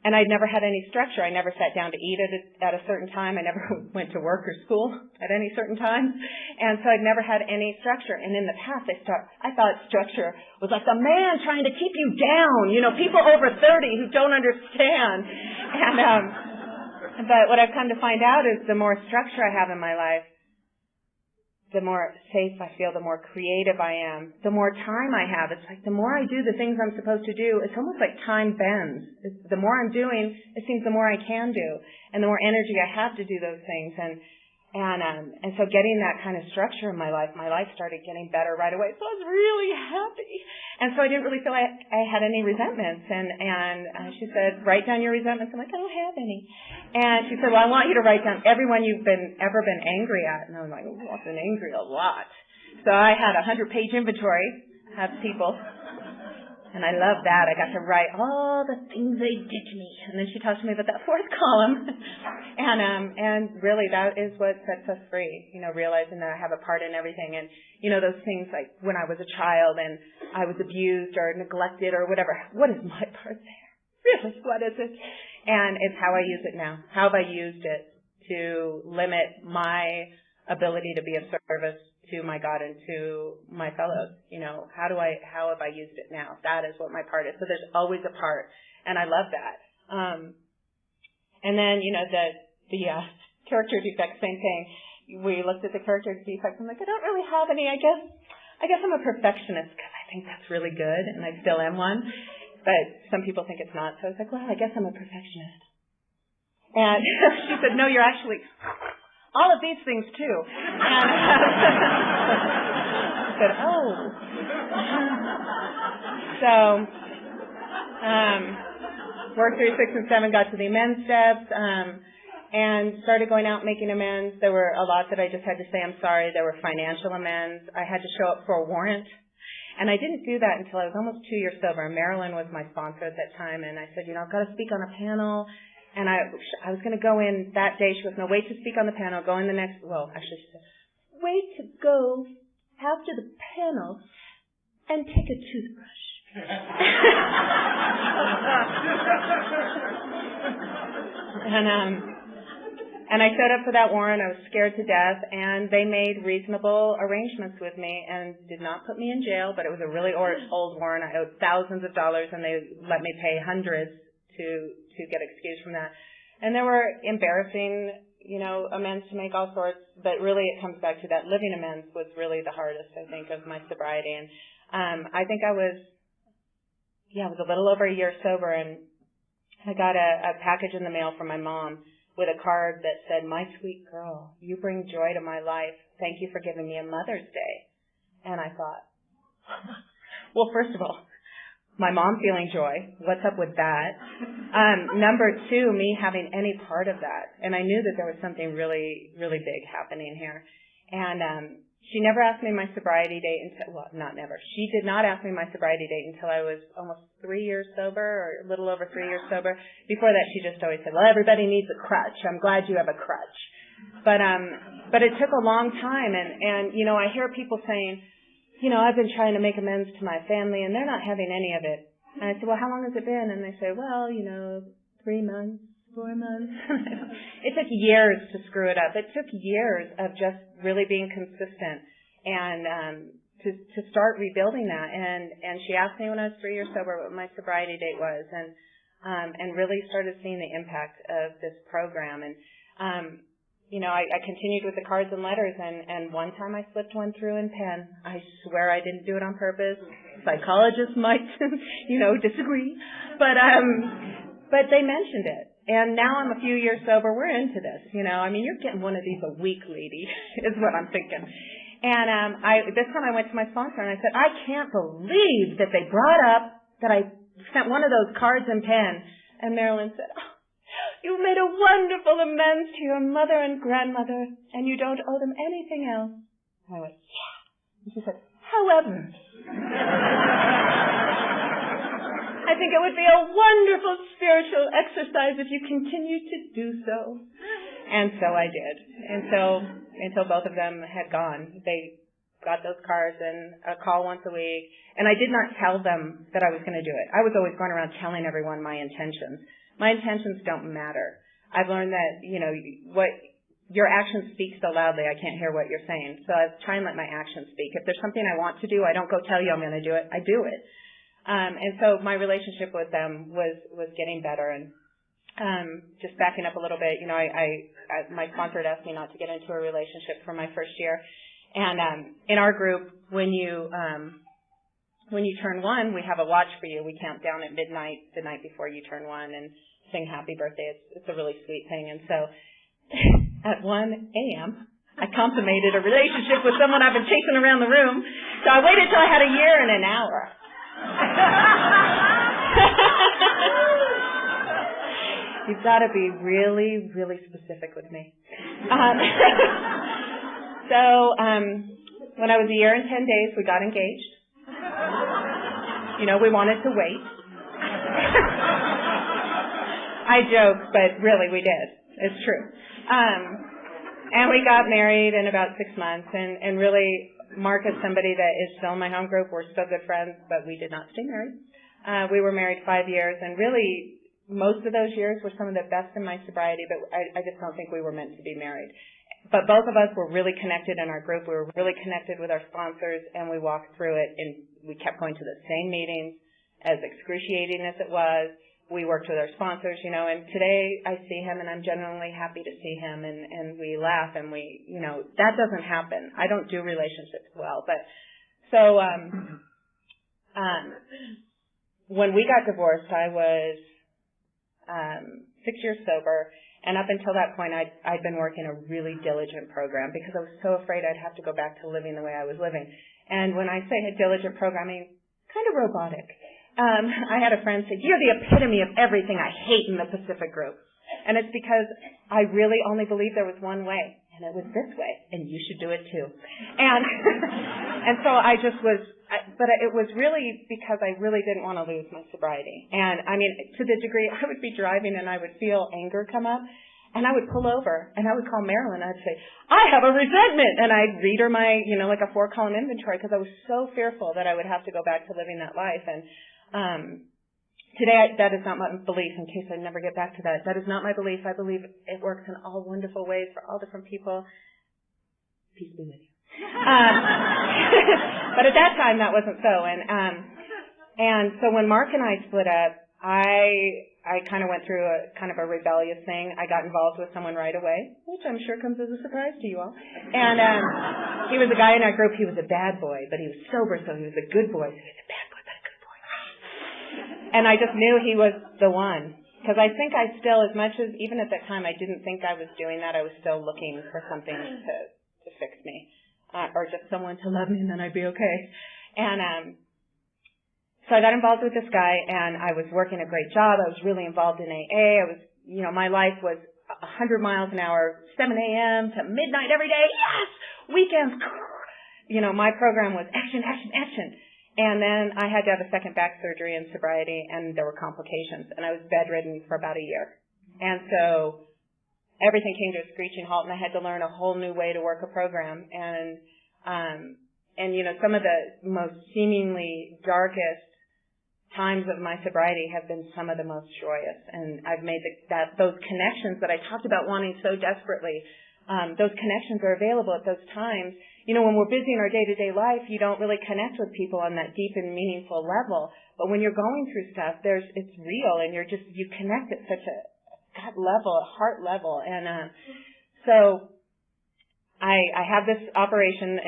And I'd never had any structure. I never sat down to eat at a certain time. I never went to work or school at any certain time. And so I'd never had any structure. And in the past, I thought structure was like a man trying to keep you down, people over 30 who don't understand. But what I've come to find out is the more structure I have in my life, the more safe I feel, the more creative I am, the more time I have. It's like the more I do the things I'm supposed to do, it's almost like time bends. The more I'm doing, it seems the more I can do, and the more energy I have to do those things. And so getting that kind of structure in my life started getting better right away. So I was really happy. And so I didn't really feel I had any resentments. And she said, write down your resentments. I'm like, I don't have any. And she said, well, I want you to write down everyone you've ever been angry at. And I was like, oh, I've been angry a lot. So I had a 100-page inventory of people. And I love that. I got to write all the things they did to me. And then she talks to me about that fourth column. And really that is what sets us free, realizing that I have a part in everything. And, those things like when I was a child and I was abused or neglected or whatever, what is my part there? Really, what is it? And it's how I use it now. How have I used it to limit my ability to be of service to my God and to my fellows? How have I used it now? That is what my part is. So there's always a part, and I love that. And then, the character defects, same thing. We looked at the character defects. I'm like, I don't really have any. I guess I'm a perfectionist because I think that's really good, and I still am one. But some people think it's not. So I was like, well, I guess I'm a perfectionist. And she said, no, you're actually all of these things too. And I said, oh. So, worked through 6 and 7, got to the amends steps, and started going out making amends. There were a lot that I just had to say I'm sorry. There were financial amends. I had to show up for a warrant. And I didn't do that until I was almost 2 years sober. Marilyn was my sponsor at that time, and I said, I've got to speak on a panel. And I was going to go in that day. She goes, no, wait to speak on the panel. Go in the next, she said, wait to go after the panel and take a toothbrush. And I showed up for that warrant. I was scared to death, and they made reasonable arrangements with me and did not put me in jail, but it was a really old warrant. I owed thousands of dollars, and they let me pay hundreds to get excused from that. And there were embarrassing, amends to make, all sorts, but really it comes back to that living amends was really the hardest, I think, of my sobriety. And I think I was a little over a year sober, and I got a package in the mail from my mom with a card that said, my sweet girl, you bring joy to my life. Thank you for giving me a Mother's Day. And I thought, well, first of all, my mom feeling joy. What's up with that? Number 2, me having any part of that. And I knew that there was something really, really big happening here. And she never asked me my sobriety date She did not ask me my sobriety date until I was almost 3 years sober, or a little over 3 years sober. Before that, she just always said, well, everybody needs a crutch. I'm glad you have a crutch. But it took a long time. And I hear people saying, I've been trying to make amends to my family, and they're not having any of it. And I said, well, how long has it been? And they say, well, 3 months, 4 months. It took years to screw it up. It took years of just really being consistent and to start rebuilding that. And she asked me when I was 3 years sober what my sobriety date was, and really started seeing the impact of this program. And I continued with the cards and letters, and one time I slipped one through in pen. I swear I didn't do it on purpose. Psychologists might, disagree, but they mentioned it. And now I'm a few years sober. We're into this, you're getting one of these a week, lady, is what I'm thinking. And this time I went to my sponsor and I said, I can't believe that they brought up that I sent one of those cards and pen. And Marilyn said, you made a wonderful amends to your mother and grandmother, and you don't owe them anything else. I went, yeah. And she said, however, I think it would be a wonderful spiritual exercise if you continued to do so. And so I did. And so until both of them had gone, they got those cards and a call once a week. And I did not tell them that I was going to do it. I was always going around telling everyone my intentions. My intentions don't matter. I've learned that, what your actions speak so loudly, I can't hear what you're saying. So I try and let my actions speak. If there's something I want to do, I don't go tell you I'm going to do it. I do it. And so my relationship with them was getting better. And just backing up a little bit, my sponsor had asked me not to get into a relationship for my first year. And in our group, when you turn 1, we have a watch for you. We count down at midnight the night before you turn 1 and sing happy birthday. It's a really sweet thing. And so at 1 a.m., I consummated a relationship with someone I've been chasing around the room. So I waited till I had a year and an hour. You've got to be really, really specific with me. When I was a year and 10 days, we got engaged. We wanted to wait. I joke, but really we did. It's true. And we got married in about 6 months, and really, Mark is somebody that is still in my home group. We're still good friends, but we did not stay married. We were married 5 years, and really, most of those years were some of the best in my sobriety, but I just don't think we were meant to be married. But both of us were really connected in our group. We were really connected with our sponsors, and we walked through it, and we kept going to the same meetings, as excruciating as it was. We worked with our sponsors, and today I see him, and I'm genuinely happy to see him, and we laugh, and that doesn't happen. I don't do relationships well, but so when we got divorced, I was 6 years sober. And up until that point, I'd been working a really diligent program because I was so afraid I'd have to go back to living the way I was living. And when I say a diligent program, I mean kind of robotic. I had a friend say, "You're the epitome of everything I hate in the Pacific Group." And it's because I really only believed there was one way, and it was this way, and you should do it too. And and so I just was, but it was really because I really didn't want to lose my sobriety. And I mean, to the degree I would be driving and I would feel anger come up, and I would pull over and I would call Marilyn. I'd say, "I have a resentment," and I'd read her my, like a 4-column inventory because I was so fearful that I would have to go back to living that life. And today, that is not my belief, in case I never get back to that. That is not my belief. I believe it works in all wonderful ways for all different people. Peace be with you. But at that time, that wasn't so. And so when Mark and I split up, I kind of went through a kind of a rebellious thing. I got involved with someone right away, which I'm sure comes as a surprise to you all. And he was a guy in our group. He was a bad boy, but he was sober, so he was a good boy. So he was a bad boy, but a good boy. And I just knew he was the one. Because I think I still, as much as, even at that time, I didn't think I was doing that, I was still looking for something to fix me. Or just someone to love me, and then I'd be okay. And so I got involved with this guy, and I was working a great job. I was really involved in AA. I was, my life was 100 miles an hour, 7 a.m. to midnight every day. Yes! Weekends. My program was action, action, action. And then I had to have a second back surgery in sobriety, and there were complications. And I was bedridden for about a year. And so everything came to a screeching halt, and I had to learn a whole new way to work a program. And some of the most seemingly darkest times of my sobriety have been some of the most joyous. And I've made those connections that I talked about wanting so desperately, those connections are available at those times. When we're busy in our day-to-day life, you don't really connect with people on that deep and meaningful level. But when you're going through stuff, it's real, and you connect at such a gut level, a heart level. And so I have this operation.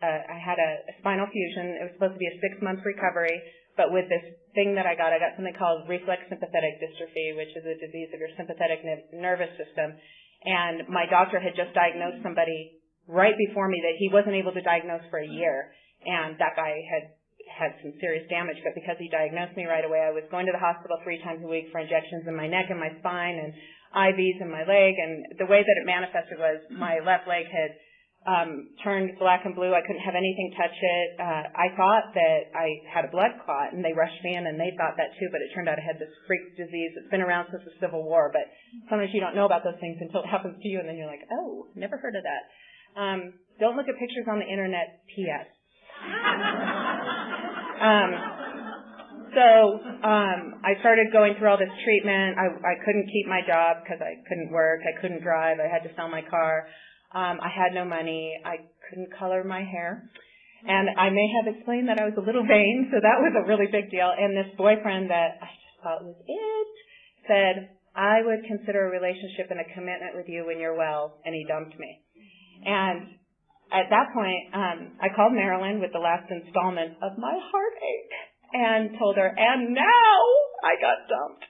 I had a spinal fusion. It was supposed to be a 6-month recovery, but with this thing that I got something called reflex sympathetic dystrophy, which is a disease of your sympathetic nervous system. And my doctor had just diagnosed somebody right before me that he wasn't able to diagnose for a year, and that guy had some serious damage. But because he diagnosed me right away, I was going to the hospital 3 times a week for injections in my neck and my spine and IVs in my leg. And the way that it manifested was my left leg had turned black and blue. I couldn't have anything touch it. I thought that I had a blood clot, and they rushed me in, and they thought that too, but it turned out I had this freak disease that's been around since the Civil War, but sometimes you don't know about those things until it happens to you, and then you're like, oh, never heard of that. Don't look at pictures on the internet, P.S. I started going through all this treatment. I couldn't keep my job because I couldn't work. I couldn't drive. I had to sell my car. I had no money. I couldn't color my hair. And I may have explained that I was a little vain, so that was a really big deal. And this boyfriend that I just thought was it said, "I would consider a relationship and a commitment with you when you're well," and he dumped me. And at that point, I called Marilyn with the last installment of my heartache and told her, and now I got dumped.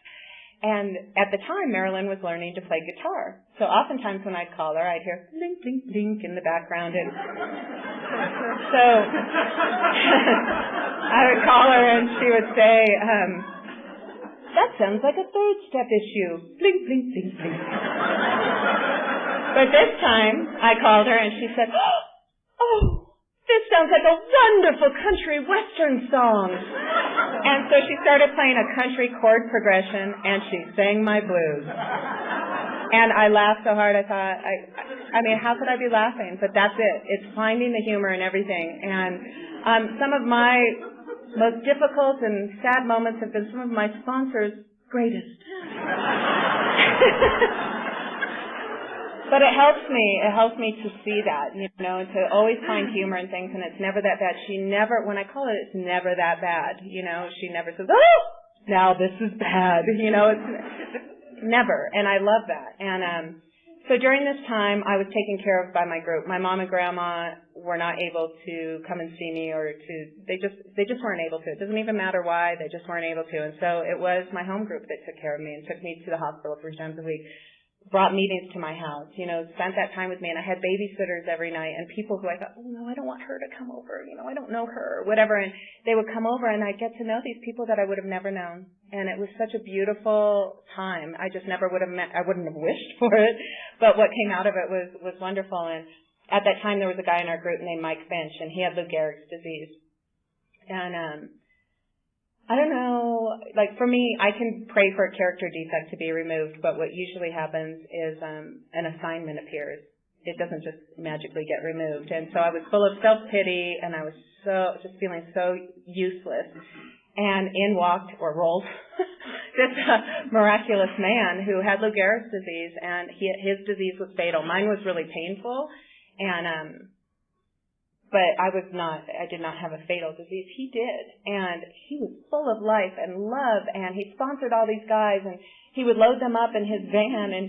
And at the time, Marilyn was learning to play guitar. So oftentimes when I'd call her, I'd hear blink, blink, blink in the background. And so I would call her and she would say, that sounds like a third step issue. Blink, blink, blink, blink. But this time, I called her and she said, oh, this sounds like a wonderful country western song. And so she started playing a country chord progression and she sang my blues. And I laughed so hard I thought, I mean, how could I be laughing? But that's it. It's finding the humor in everything. And some of my most difficult and sad moments have been some of my sponsors' greatest. But it helps me to see that, you know, to always find humor in things, and it's never that bad. She never, when I call it, it's never that bad, you know, she never says, oh, now this is bad, you know, it's never, and I love that. And so during this time, I was taken care of by my group. My mom and grandma were not able to come and see me, or they just weren't able to. It doesn't even matter why, they just weren't able to. And so it was my home group that took care of me and took me to the hospital 3 times a week. Brought meetings to my house, you know, spent that time with me, and I had babysitters every night, and people who I thought, oh no, I don't want her to come over, you know, I don't know her, or whatever, and they would come over, and I'd get to know these people that I would have never known, and it was such a beautiful time. I just never would have I wouldn't have wished for it, but what came out of it was wonderful. And at that time, there was a guy in our group named Mike Finch, and he had Lou Gehrig's disease, and I don't know, like for me, I can pray for a character defect to be removed, but what usually happens is an assignment appears. It doesn't just magically get removed. And so I was full of self-pity, and I was just feeling so useless. And in walked, or rolled, this miraculous man who had Lou Gehrig's disease, and his disease was fatal. Mine was really painful, and but I did not have a fatal disease. He did. And he was full of life and love, and he sponsored all these guys, and he would load them up in his van, and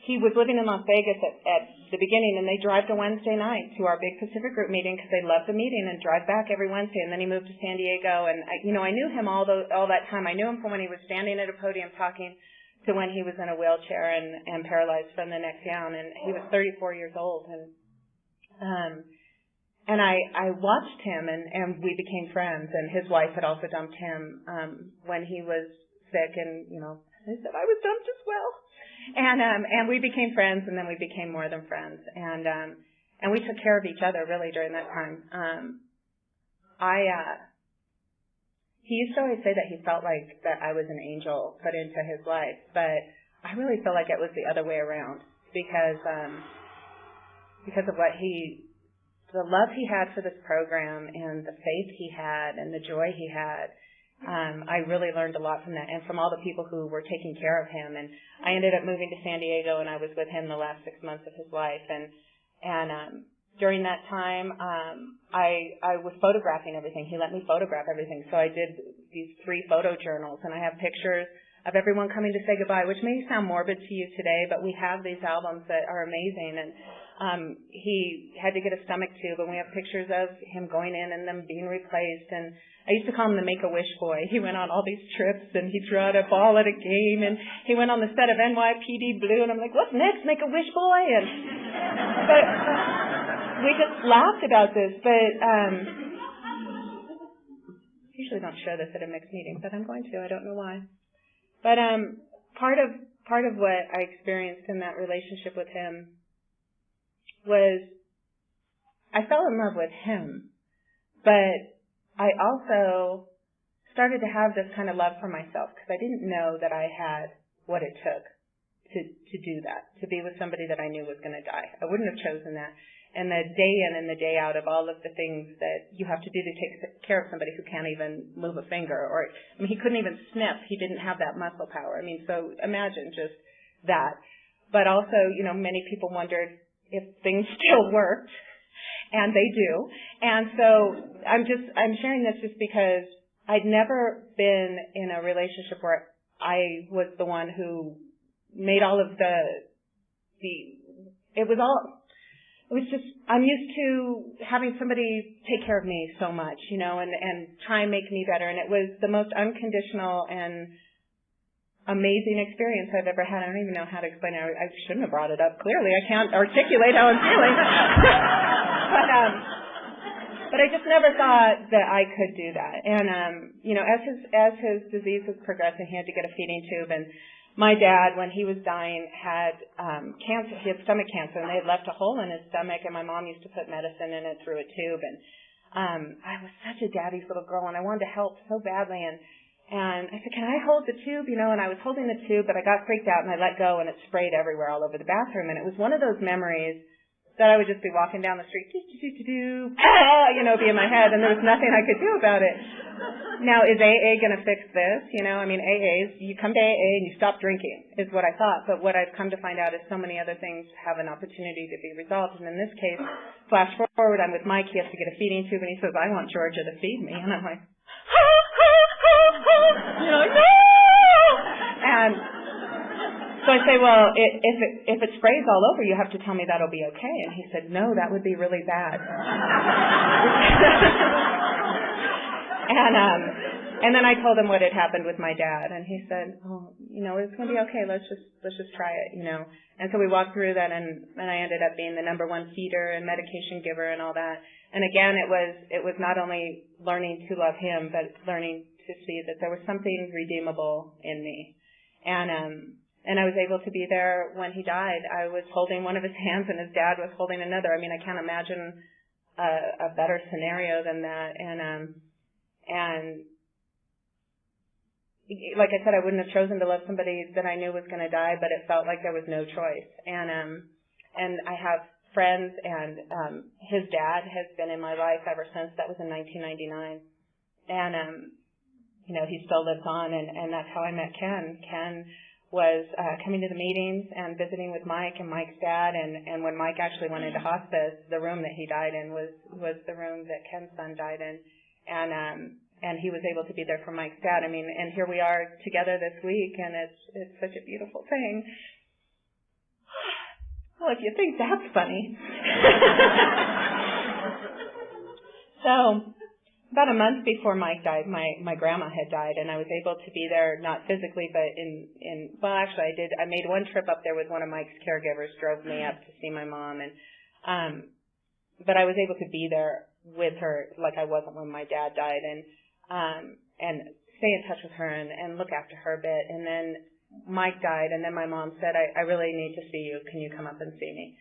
he was living in Las Vegas at the beginning, and they drive to Wednesday night to our big Pacific Group meeting because they loved the meeting, and drive back every Wednesday. And then he moved to San Diego, and I knew him all that time. I knew him from when he was standing at a podium talking to when he was in a wheelchair and paralyzed from the neck down, and he was 34 years old. And I watched him, and we became friends, and his wife had also dumped him when he was sick, and, you know, I said I was dumped as well. And we became friends, and then we became more than friends. And we took care of each other, really, during that time. He used to always say that he felt like that I was an angel put into his life, but I really feel like it was the other way around, because of the love he had for this program, and the faith he had, and the joy he had. I really learned a lot from that, and from all the people who were taking care of him. And I ended up moving to San Diego, and I was with him the last 6 months of his life. And during that time, I was photographing everything. He let me photograph everything. So I did these 3 photo journals, and I have pictures of everyone coming to say goodbye, which may sound morbid to you today, but we have these albums that are amazing. And he had to get a stomach tube, and we have pictures of him going in and them being replaced. And I used to call him the Make-A-Wish boy. He went on all these trips, and he threw out a ball at a game, and he went on the set of NYPD Blue, and I'm like, what's next, Make-A-Wish boy? But we just laughed about this, but usually don't show this at a mixed meeting, but I'm going to. I don't know why. But part of what I experienced in that relationship with him was I fell in love with him, but I also started to have this kind of love for myself, because I didn't know that I had what it took to do that, to be with somebody that I knew was going to die. I wouldn't have chosen that. And the day in and the day out of all of the things that you have to do to take care of somebody who can't even move a finger, or, I mean, he couldn't even sniff. He didn't have that muscle power. I mean, so imagine just that. But also, you know, many people wondered if things still worked, and they do. And so I'm sharing this just because I'd never been in a relationship where I was the one who made all of I'm used to having somebody take care of me so much, you know, and try and make me better. And it was the most unconditional and amazing experience I've ever had. I don't even know how to explain it. I shouldn't have brought it up. Clearly, I can't articulate how I'm feeling. But I just never thought that I could do that. And, as his disease was progressing, he had to get a feeding tube. And my dad, when he was dying, had cancer. He had stomach cancer, and they had left a hole in his stomach, and my mom used to put medicine in it through a tube. And I was such a daddy's little girl, and I wanted to help so badly. And I said, can I hold the tube? And I was holding the tube, but I got freaked out, and I let go, and it sprayed everywhere all over the bathroom. And it was one of those memories that I would just be walking down the street, be in my head, and there was nothing I could do about it. Now, is AA going to fix this? AA's, you come to AA and you stop drinking, is what I thought. But what I've come to find out is so many other things have an opportunity to be resolved. And in this case, flash forward, I'm with Mike, he has to get a feeding tube, and he says, I want Georgia to feed me. And I'm like, no! And so I say, well, if it sprays all over, you have to tell me that'll be okay. And he said, no, that would be really bad. And then I told him what had happened with my dad, and he said, it's going to be okay. Let's just try it, And so we walked through that, and I ended up being the number one feeder and medication giver and all that. And again, it was not only learning to love him, but learning to see that there was something redeemable in me. And I was able to be there when he died. I was holding one of his hands, and his dad was holding another. I can't imagine a better scenario than that. And like I said, I wouldn't have chosen to love somebody that I knew was going to die, but it felt like there was no choice. And I have friends, and his dad has been in my life ever since. That was in 1999. And, he still lives on, and that's how I met Ken. Ken was coming to the meetings and visiting with Mike and Mike's dad, and when Mike actually went into hospice, the room that he died in was the room that Ken's son died in. And he was able to be there for Mike's dad. And here we are together this week, and it's such a beautiful thing. Well, if you think that's funny. So, about a month before Mike died, my grandma had died, and I was able to be there, not physically, but actually I did. I made one trip up there with one of Mike's caregivers, drove me up to see my mom, but I was able to be there with her like I wasn't when my dad died, and stay in touch with her and look after her a bit. And then Mike died, and then my mom said, I really need to see you. Can you come up and see me?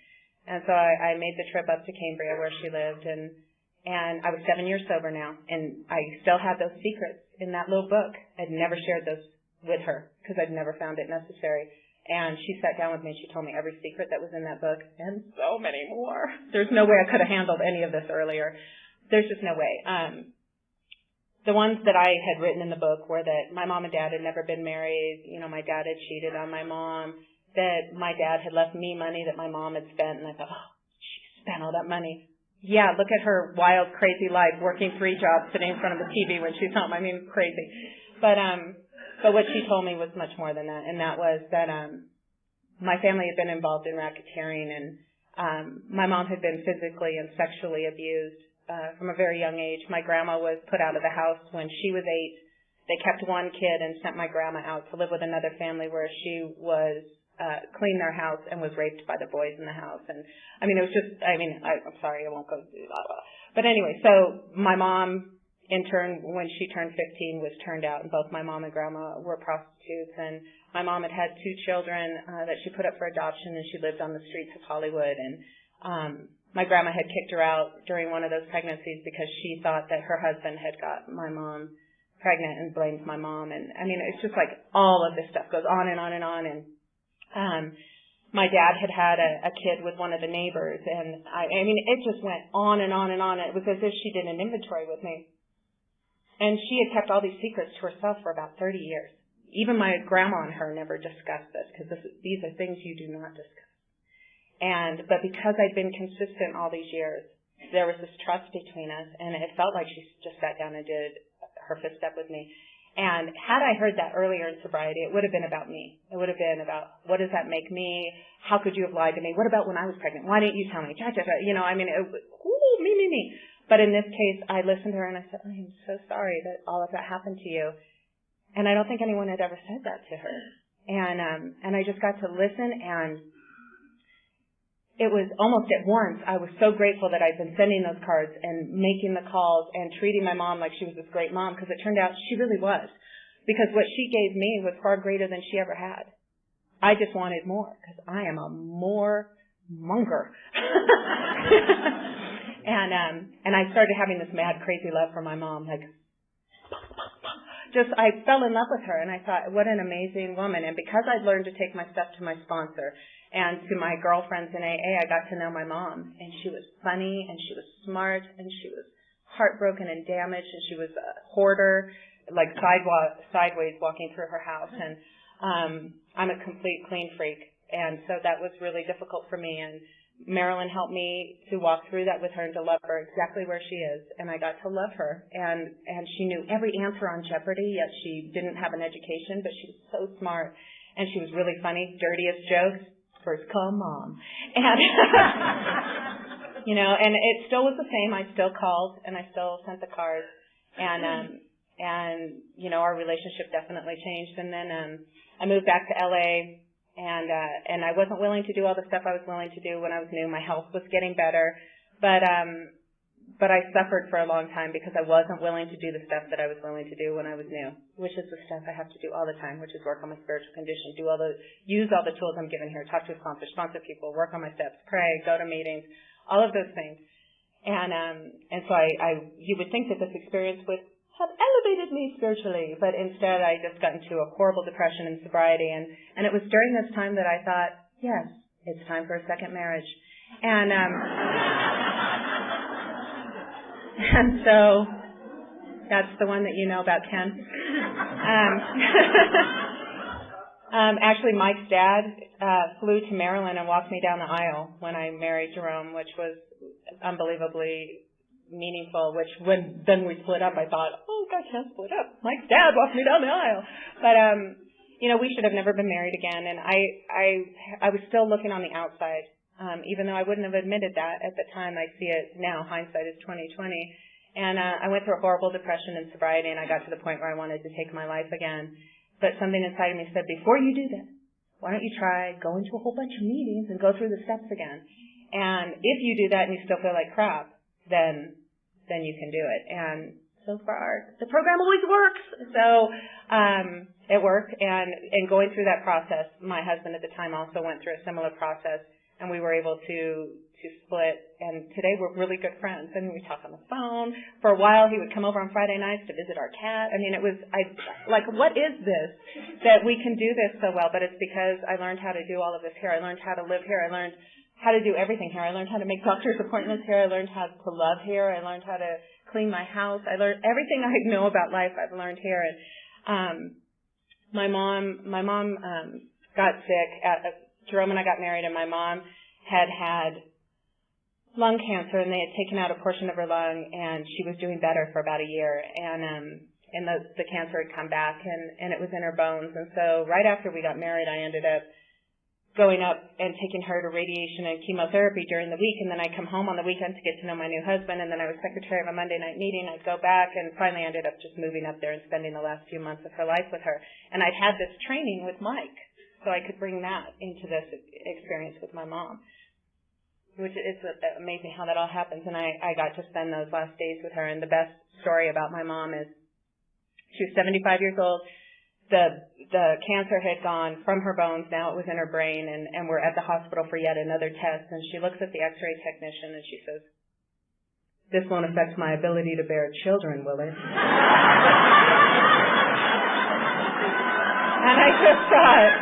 And so I made the trip up to Cambria where she lived, and I was 7 years sober now, and I still had those secrets in that little book. I'd never shared those with her because I'd never found it necessary. And she sat down with me and she told me every secret that was in that book, and so many more. There's no way I could have handled any of this earlier. There's just no way. The ones that I had written in the book were that my mom and dad had never been married. My dad had cheated on my mom, that my dad had left me money that my mom had spent, and I thought, she spent all that money. Yeah, look at her wild, crazy life, working 3 jobs, sitting in front of the TV when she's home. Crazy. But what she told me was much more than that, and that was that my family had been involved in racketeering, and my mom had been physically and sexually abused from a very young age. My grandma was put out of the house when she was 8. They kept one kid and sent my grandma out to live with another family where she was cleaned their house and was raped by the boys in the house. And it was just, I'm sorry, I won't go through that. But anyway, so my mom, in turn, when she turned 15, was turned out, and both my mom and grandma were prostitutes. And my mom had 2 children that she put up for adoption, and she lived on the streets of Hollywood. And my grandma had kicked her out during one of those pregnancies because she thought that her husband had got my mom pregnant and blamed my mom. And it's just like all of this stuff goes on and on and on. And my dad had a kid with one of the neighbors, and it just went on and on and on. It was as if she did an inventory with me. And she had kept all these secrets to herself for about 30 years. Even my grandma and her never discussed this, because these are things you do not discuss. But because I'd been consistent all these years, there was this trust between us, and it felt like she just sat down and did her fifth step with me. And had I heard that earlier in sobriety, it would have been about me. It would have been about, what does that make me? How could you have lied to me? What about when I was pregnant? Why didn't you tell me? Me. But in this case, I listened to her and I said, I am so sorry that all of that happened to you. And I don't think anyone had ever said that to her. And I just got to listen, and it was almost at once, I was so grateful that I'd been sending those cards and making the calls and treating my mom like she was this great mom, because it turned out she really was. Because what she gave me was far greater than she ever had. I just wanted more, because I am a more monger. And I started having this mad, crazy love for my mom, like, I fell in love with her, and I thought, what an amazing woman. And because I'd learned to take my stuff to my sponsor and to my girlfriends in AA, I got to know my mom. And she was funny, and she was smart, and she was heartbroken and damaged, and she was a hoarder, like sideways walking through her house. And I'm a complete clean freak. And so that was really difficult for me. And Marilyn helped me to walk through that with her and to love her exactly where she is, and I got to love her. And she knew every answer on Jeopardy, yet she didn't have an education, but she was so smart, and she was really funny. Dirtiest jokes, first call mom. And, and it still was the same. I still called, and I still sent the cards, and our relationship definitely changed. And then I moved back to LA. And I wasn't willing to do all the stuff I was willing to do when I was new. My health was getting better, but I suffered for a long time because I wasn't willing to do the stuff that I was willing to do when I was new, which is the stuff I have to do all the time, which is work on my spiritual condition, use all the tools I'm given here, talk to a sponsor people, work on my steps, pray, go to meetings, all of those things. And so you would think that this experience would have elevated me spiritually, but instead I just got into a horrible depression and sobriety, and it was during this time that I thought, yes, it's time for a second marriage. And so that's the one that you know about, Ken. Actually, Mike's dad flew to Maryland and walked me down the aisle when I married Jerome, which was unbelievably meaningful, then we split up. I thought, oh, God, can't split up. Mike's dad walked me down the aisle. But, we should have never been married again. And I was still looking on the outside, even though I wouldn't have admitted that at the time. I see it now. Hindsight is 20/20. And I went through a horrible depression and sobriety, and I got to the point where I wanted to take my life again. But something inside of me said, before you do that, why don't you try going to a whole bunch of meetings and go through the steps again? And if you do that and you still feel like crap, then you can do it. And so far, the program always works. So it worked. And going through that process, my husband at the time also went through a similar process, and we were able to split. And today we're really good friends. I mean, we talk on the phone. For a while, he would come over on Friday nights to visit our cat. I mean, what is this that we can do this so well? But it's because I learned how to do all of this here. I learned how to live here. I learned how to do everything here. I learned how to make doctor's appointments here. I learned how to love here. I learned how to clean my house. I learned everything I know about life I've learned here. And my mom got sick. Jerome and I got married, and my mom had lung cancer, and they had taken out a portion of her lung, and she was doing better for about a year. And the cancer had come back, and it was in her bones. And so right after we got married, I ended up going up and taking her to radiation and chemotherapy during the week, and then I'd come home on the weekend to get to know my new husband, and then I was secretary of a Monday night meeting. I'd go back, and finally ended up just moving up there and spending the last few months of her life with her. And I'd had this training with Mike, so I could bring that into this experience with my mom, which is amazing how that all happens. And I got to spend those last days with her, and the best story about my mom is she was 75 years old. The cancer had gone from her bones. Now it was in her brain, and we're at the hospital for yet another test. And she looks at the x-ray technician and she says, "This won't affect my ability to bear children, will it?" And I just thought,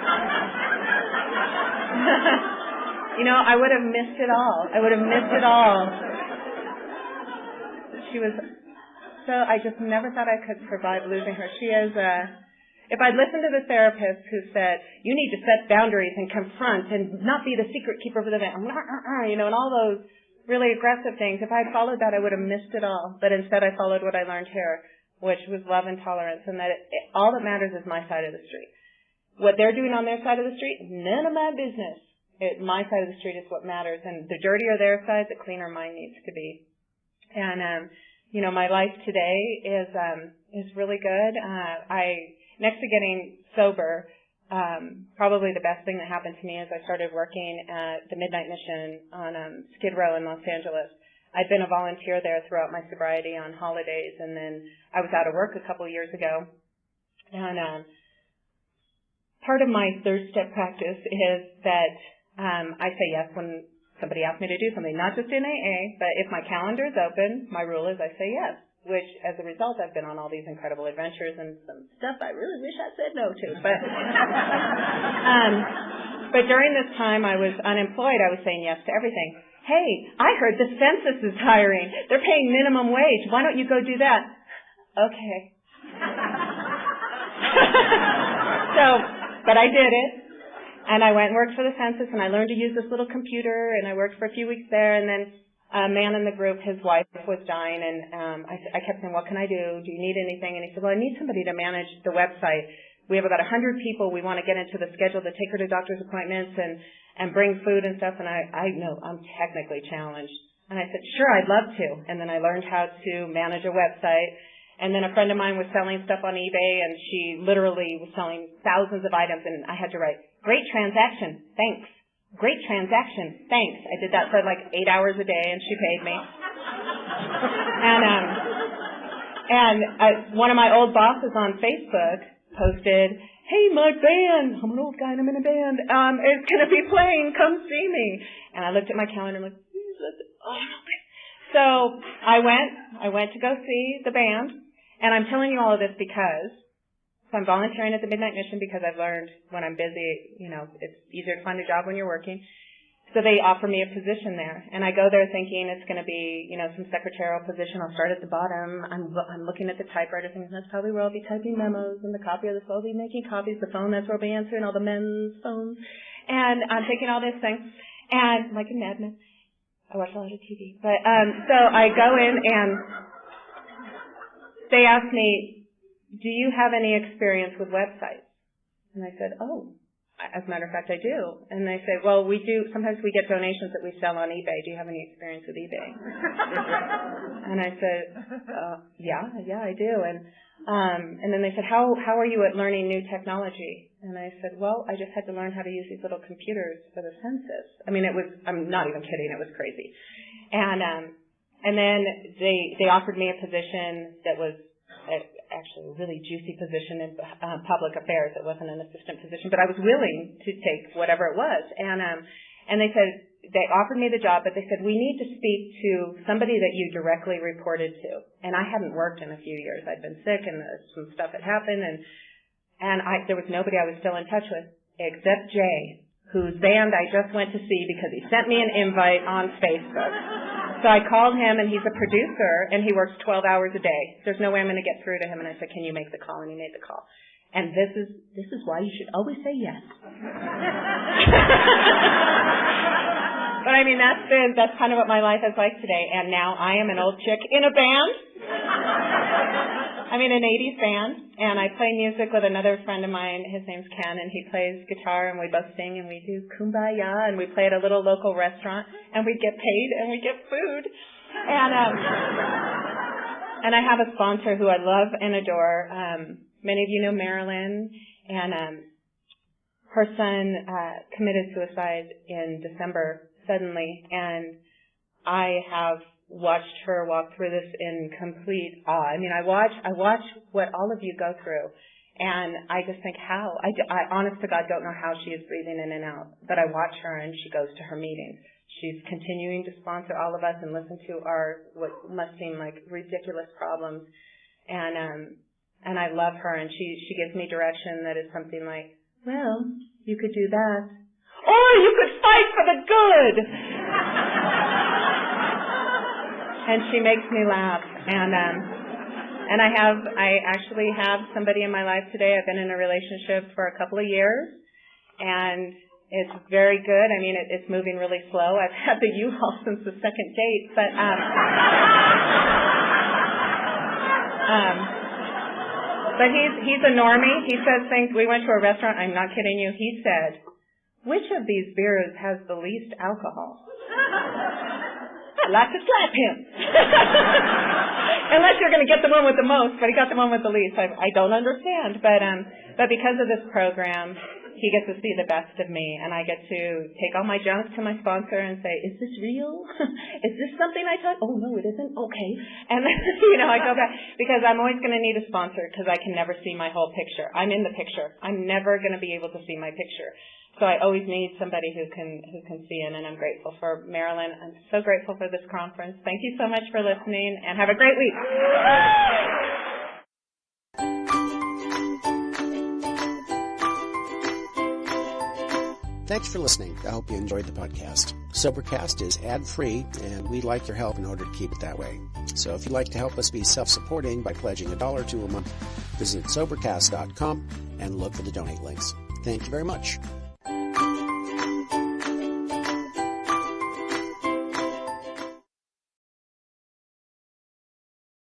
I would have missed it all. She was, I just never thought I could survive losing her. She is if I'd listened to the therapist who said, you need to set boundaries and confront and not be the secret keeper of the event, and all those really aggressive things, if I'd followed that, I would have missed it all. But instead, I followed what I learned here, which was love and tolerance, and that all that matters is my side of the street. What they're doing on their side of the street, none of my business. My side of the street is what matters, and the dirtier their side, the cleaner mine needs to be. And my life today is really good. next to getting sober, probably the best thing that happened to me is I started working at the Midnight Mission on Skid Row in Los Angeles. I'd been a volunteer there throughout my sobriety on holidays, and then I was out of work a couple of years ago. And part of my third step practice is that I say yes when somebody asks me to do something, not just in AA, but if my calendar is open, my rule is I say yes, which as a result I've been on all these incredible adventures and some stuff I really wish I said no to. But during this time I was unemployed, I was saying yes to everything. Hey, I heard the census is hiring. They're paying minimum wage. Why don't you go do that? Okay. But I did it. And I went and worked for the census, and I learned to use this little computer, and I worked for a few weeks there, and then a man in the group, his wife was dying, and I kept saying, what can I do? Do you need anything? And he said, well, I need somebody to manage the website. We have about 100 people. We want to get into the schedule to take her to doctor's appointments and bring food and stuff, and I know I'm technically challenged. And I said, sure, I'd love to. And then I learned how to manage a website. And then a friend of mine was selling stuff on eBay, and she literally was selling thousands of items, and I had to write, great transaction, thanks. Great transaction, thanks. I did that for like 8 hours a day, and she paid me. And one of my old bosses on Facebook posted, hey, my band, I'm an old guy and I'm in a band, is going to be playing, come see me. And I looked at my calendar and I'm like, so I went to go see the band, and I'm telling you all of this because I'm volunteering at the Midnight Mission because I've learned when I'm busy, it's easier to find a job when you're working. So they offer me a position there, and I go there thinking it's going to be, some secretarial position. I'll start at the bottom. I'm looking at the typewriter thinking that's probably where I'll be typing memos, and the copier, that's where I'll be making copies. The phone, that's where I'll be answering all the men's phones. And I'm thinking all this thing, and like a madman, I watch a lot of TV. But so I go in, and they ask me, do you have any experience with websites? And I said, oh. As a matter of fact, I do. And they say, well, we do. Sometimes we get donations that we sell on eBay. Do you have any experience with eBay? And I said, yeah, I do. And then they said, how are you at learning new technology? And I said, well, I just had to learn how to use these little computers for the census. I mean, I'm not even kidding. It was crazy. And then they offered me a position that was actually a really juicy position in public affairs. It wasn't an assistant position, but I was willing to take whatever it was. And they said, they offered me the job, but they said, we need to speak to somebody that you directly reported to. And I hadn't worked in a few years. I'd been sick, and some stuff had happened, and there was nobody I was still in touch with except Jay, whose band I just went to see because he sent me an invite on Facebook. So I called him, and he's a producer, and he works 12 hours a day. There's no way I'm going to get through to him. And I said, can you make the call? And he made the call. And this is why you should always say yes. But I mean, that's kind of what my life is like today. And now I am an old chick in a band. I'm in an 80s band, and I play music with another friend of mine. His name's Ken, and he plays guitar, and we both sing, and we do Kumbaya, and we play at a little local restaurant, and we get paid, and we get food. And I have a sponsor who I love and adore. Many of you know Marilyn, and her son committed suicide in December suddenly, and I have watched her walk through this in complete awe. I mean, I watch what all of you go through, and I just think how. I honest to God don't know how she is breathing in and out, but I watch her, and she goes to her meetings. She's continuing to sponsor all of us and listen to our what must seem like ridiculous problems, and I love her, and she gives me direction that is something like, well, you could do that, or you could fight for the good. And she makes me laugh, and I actually have somebody in my life today. I've been in a relationship for a couple of years, and it's very good. I mean, it's moving really slow. I've had the U-Haul since the second date, but he's a normie. He says things. We went to a restaurant. I'm not kidding you. He said, "Which of these beers has the least alcohol?" I'd like to slap him. Unless you're going to get the one with the most, but he got the one with the least. I don't understand. But because of this program, he gets to see the best of me, and I get to take all my junk to my sponsor and say, is this real? Is this something I taught? Oh, no, it isn't? Okay. And, I go back, because I'm always going to need a sponsor because I can never see my whole picture. I'm in the picture. I'm never going to be able to see my picture. So I always need somebody who can see in, and I'm grateful for Marilyn. I'm so grateful for this conference. Thank you so much for listening, and have a great week. Thanks for listening. I hope you enjoyed the podcast. Sobercast is ad-free, and we'd like your help in order to keep it that way. So if you'd like to help us be self-supporting by pledging $1 or $2 a month, visit Sobercast.com and look for the donate links. Thank you very much.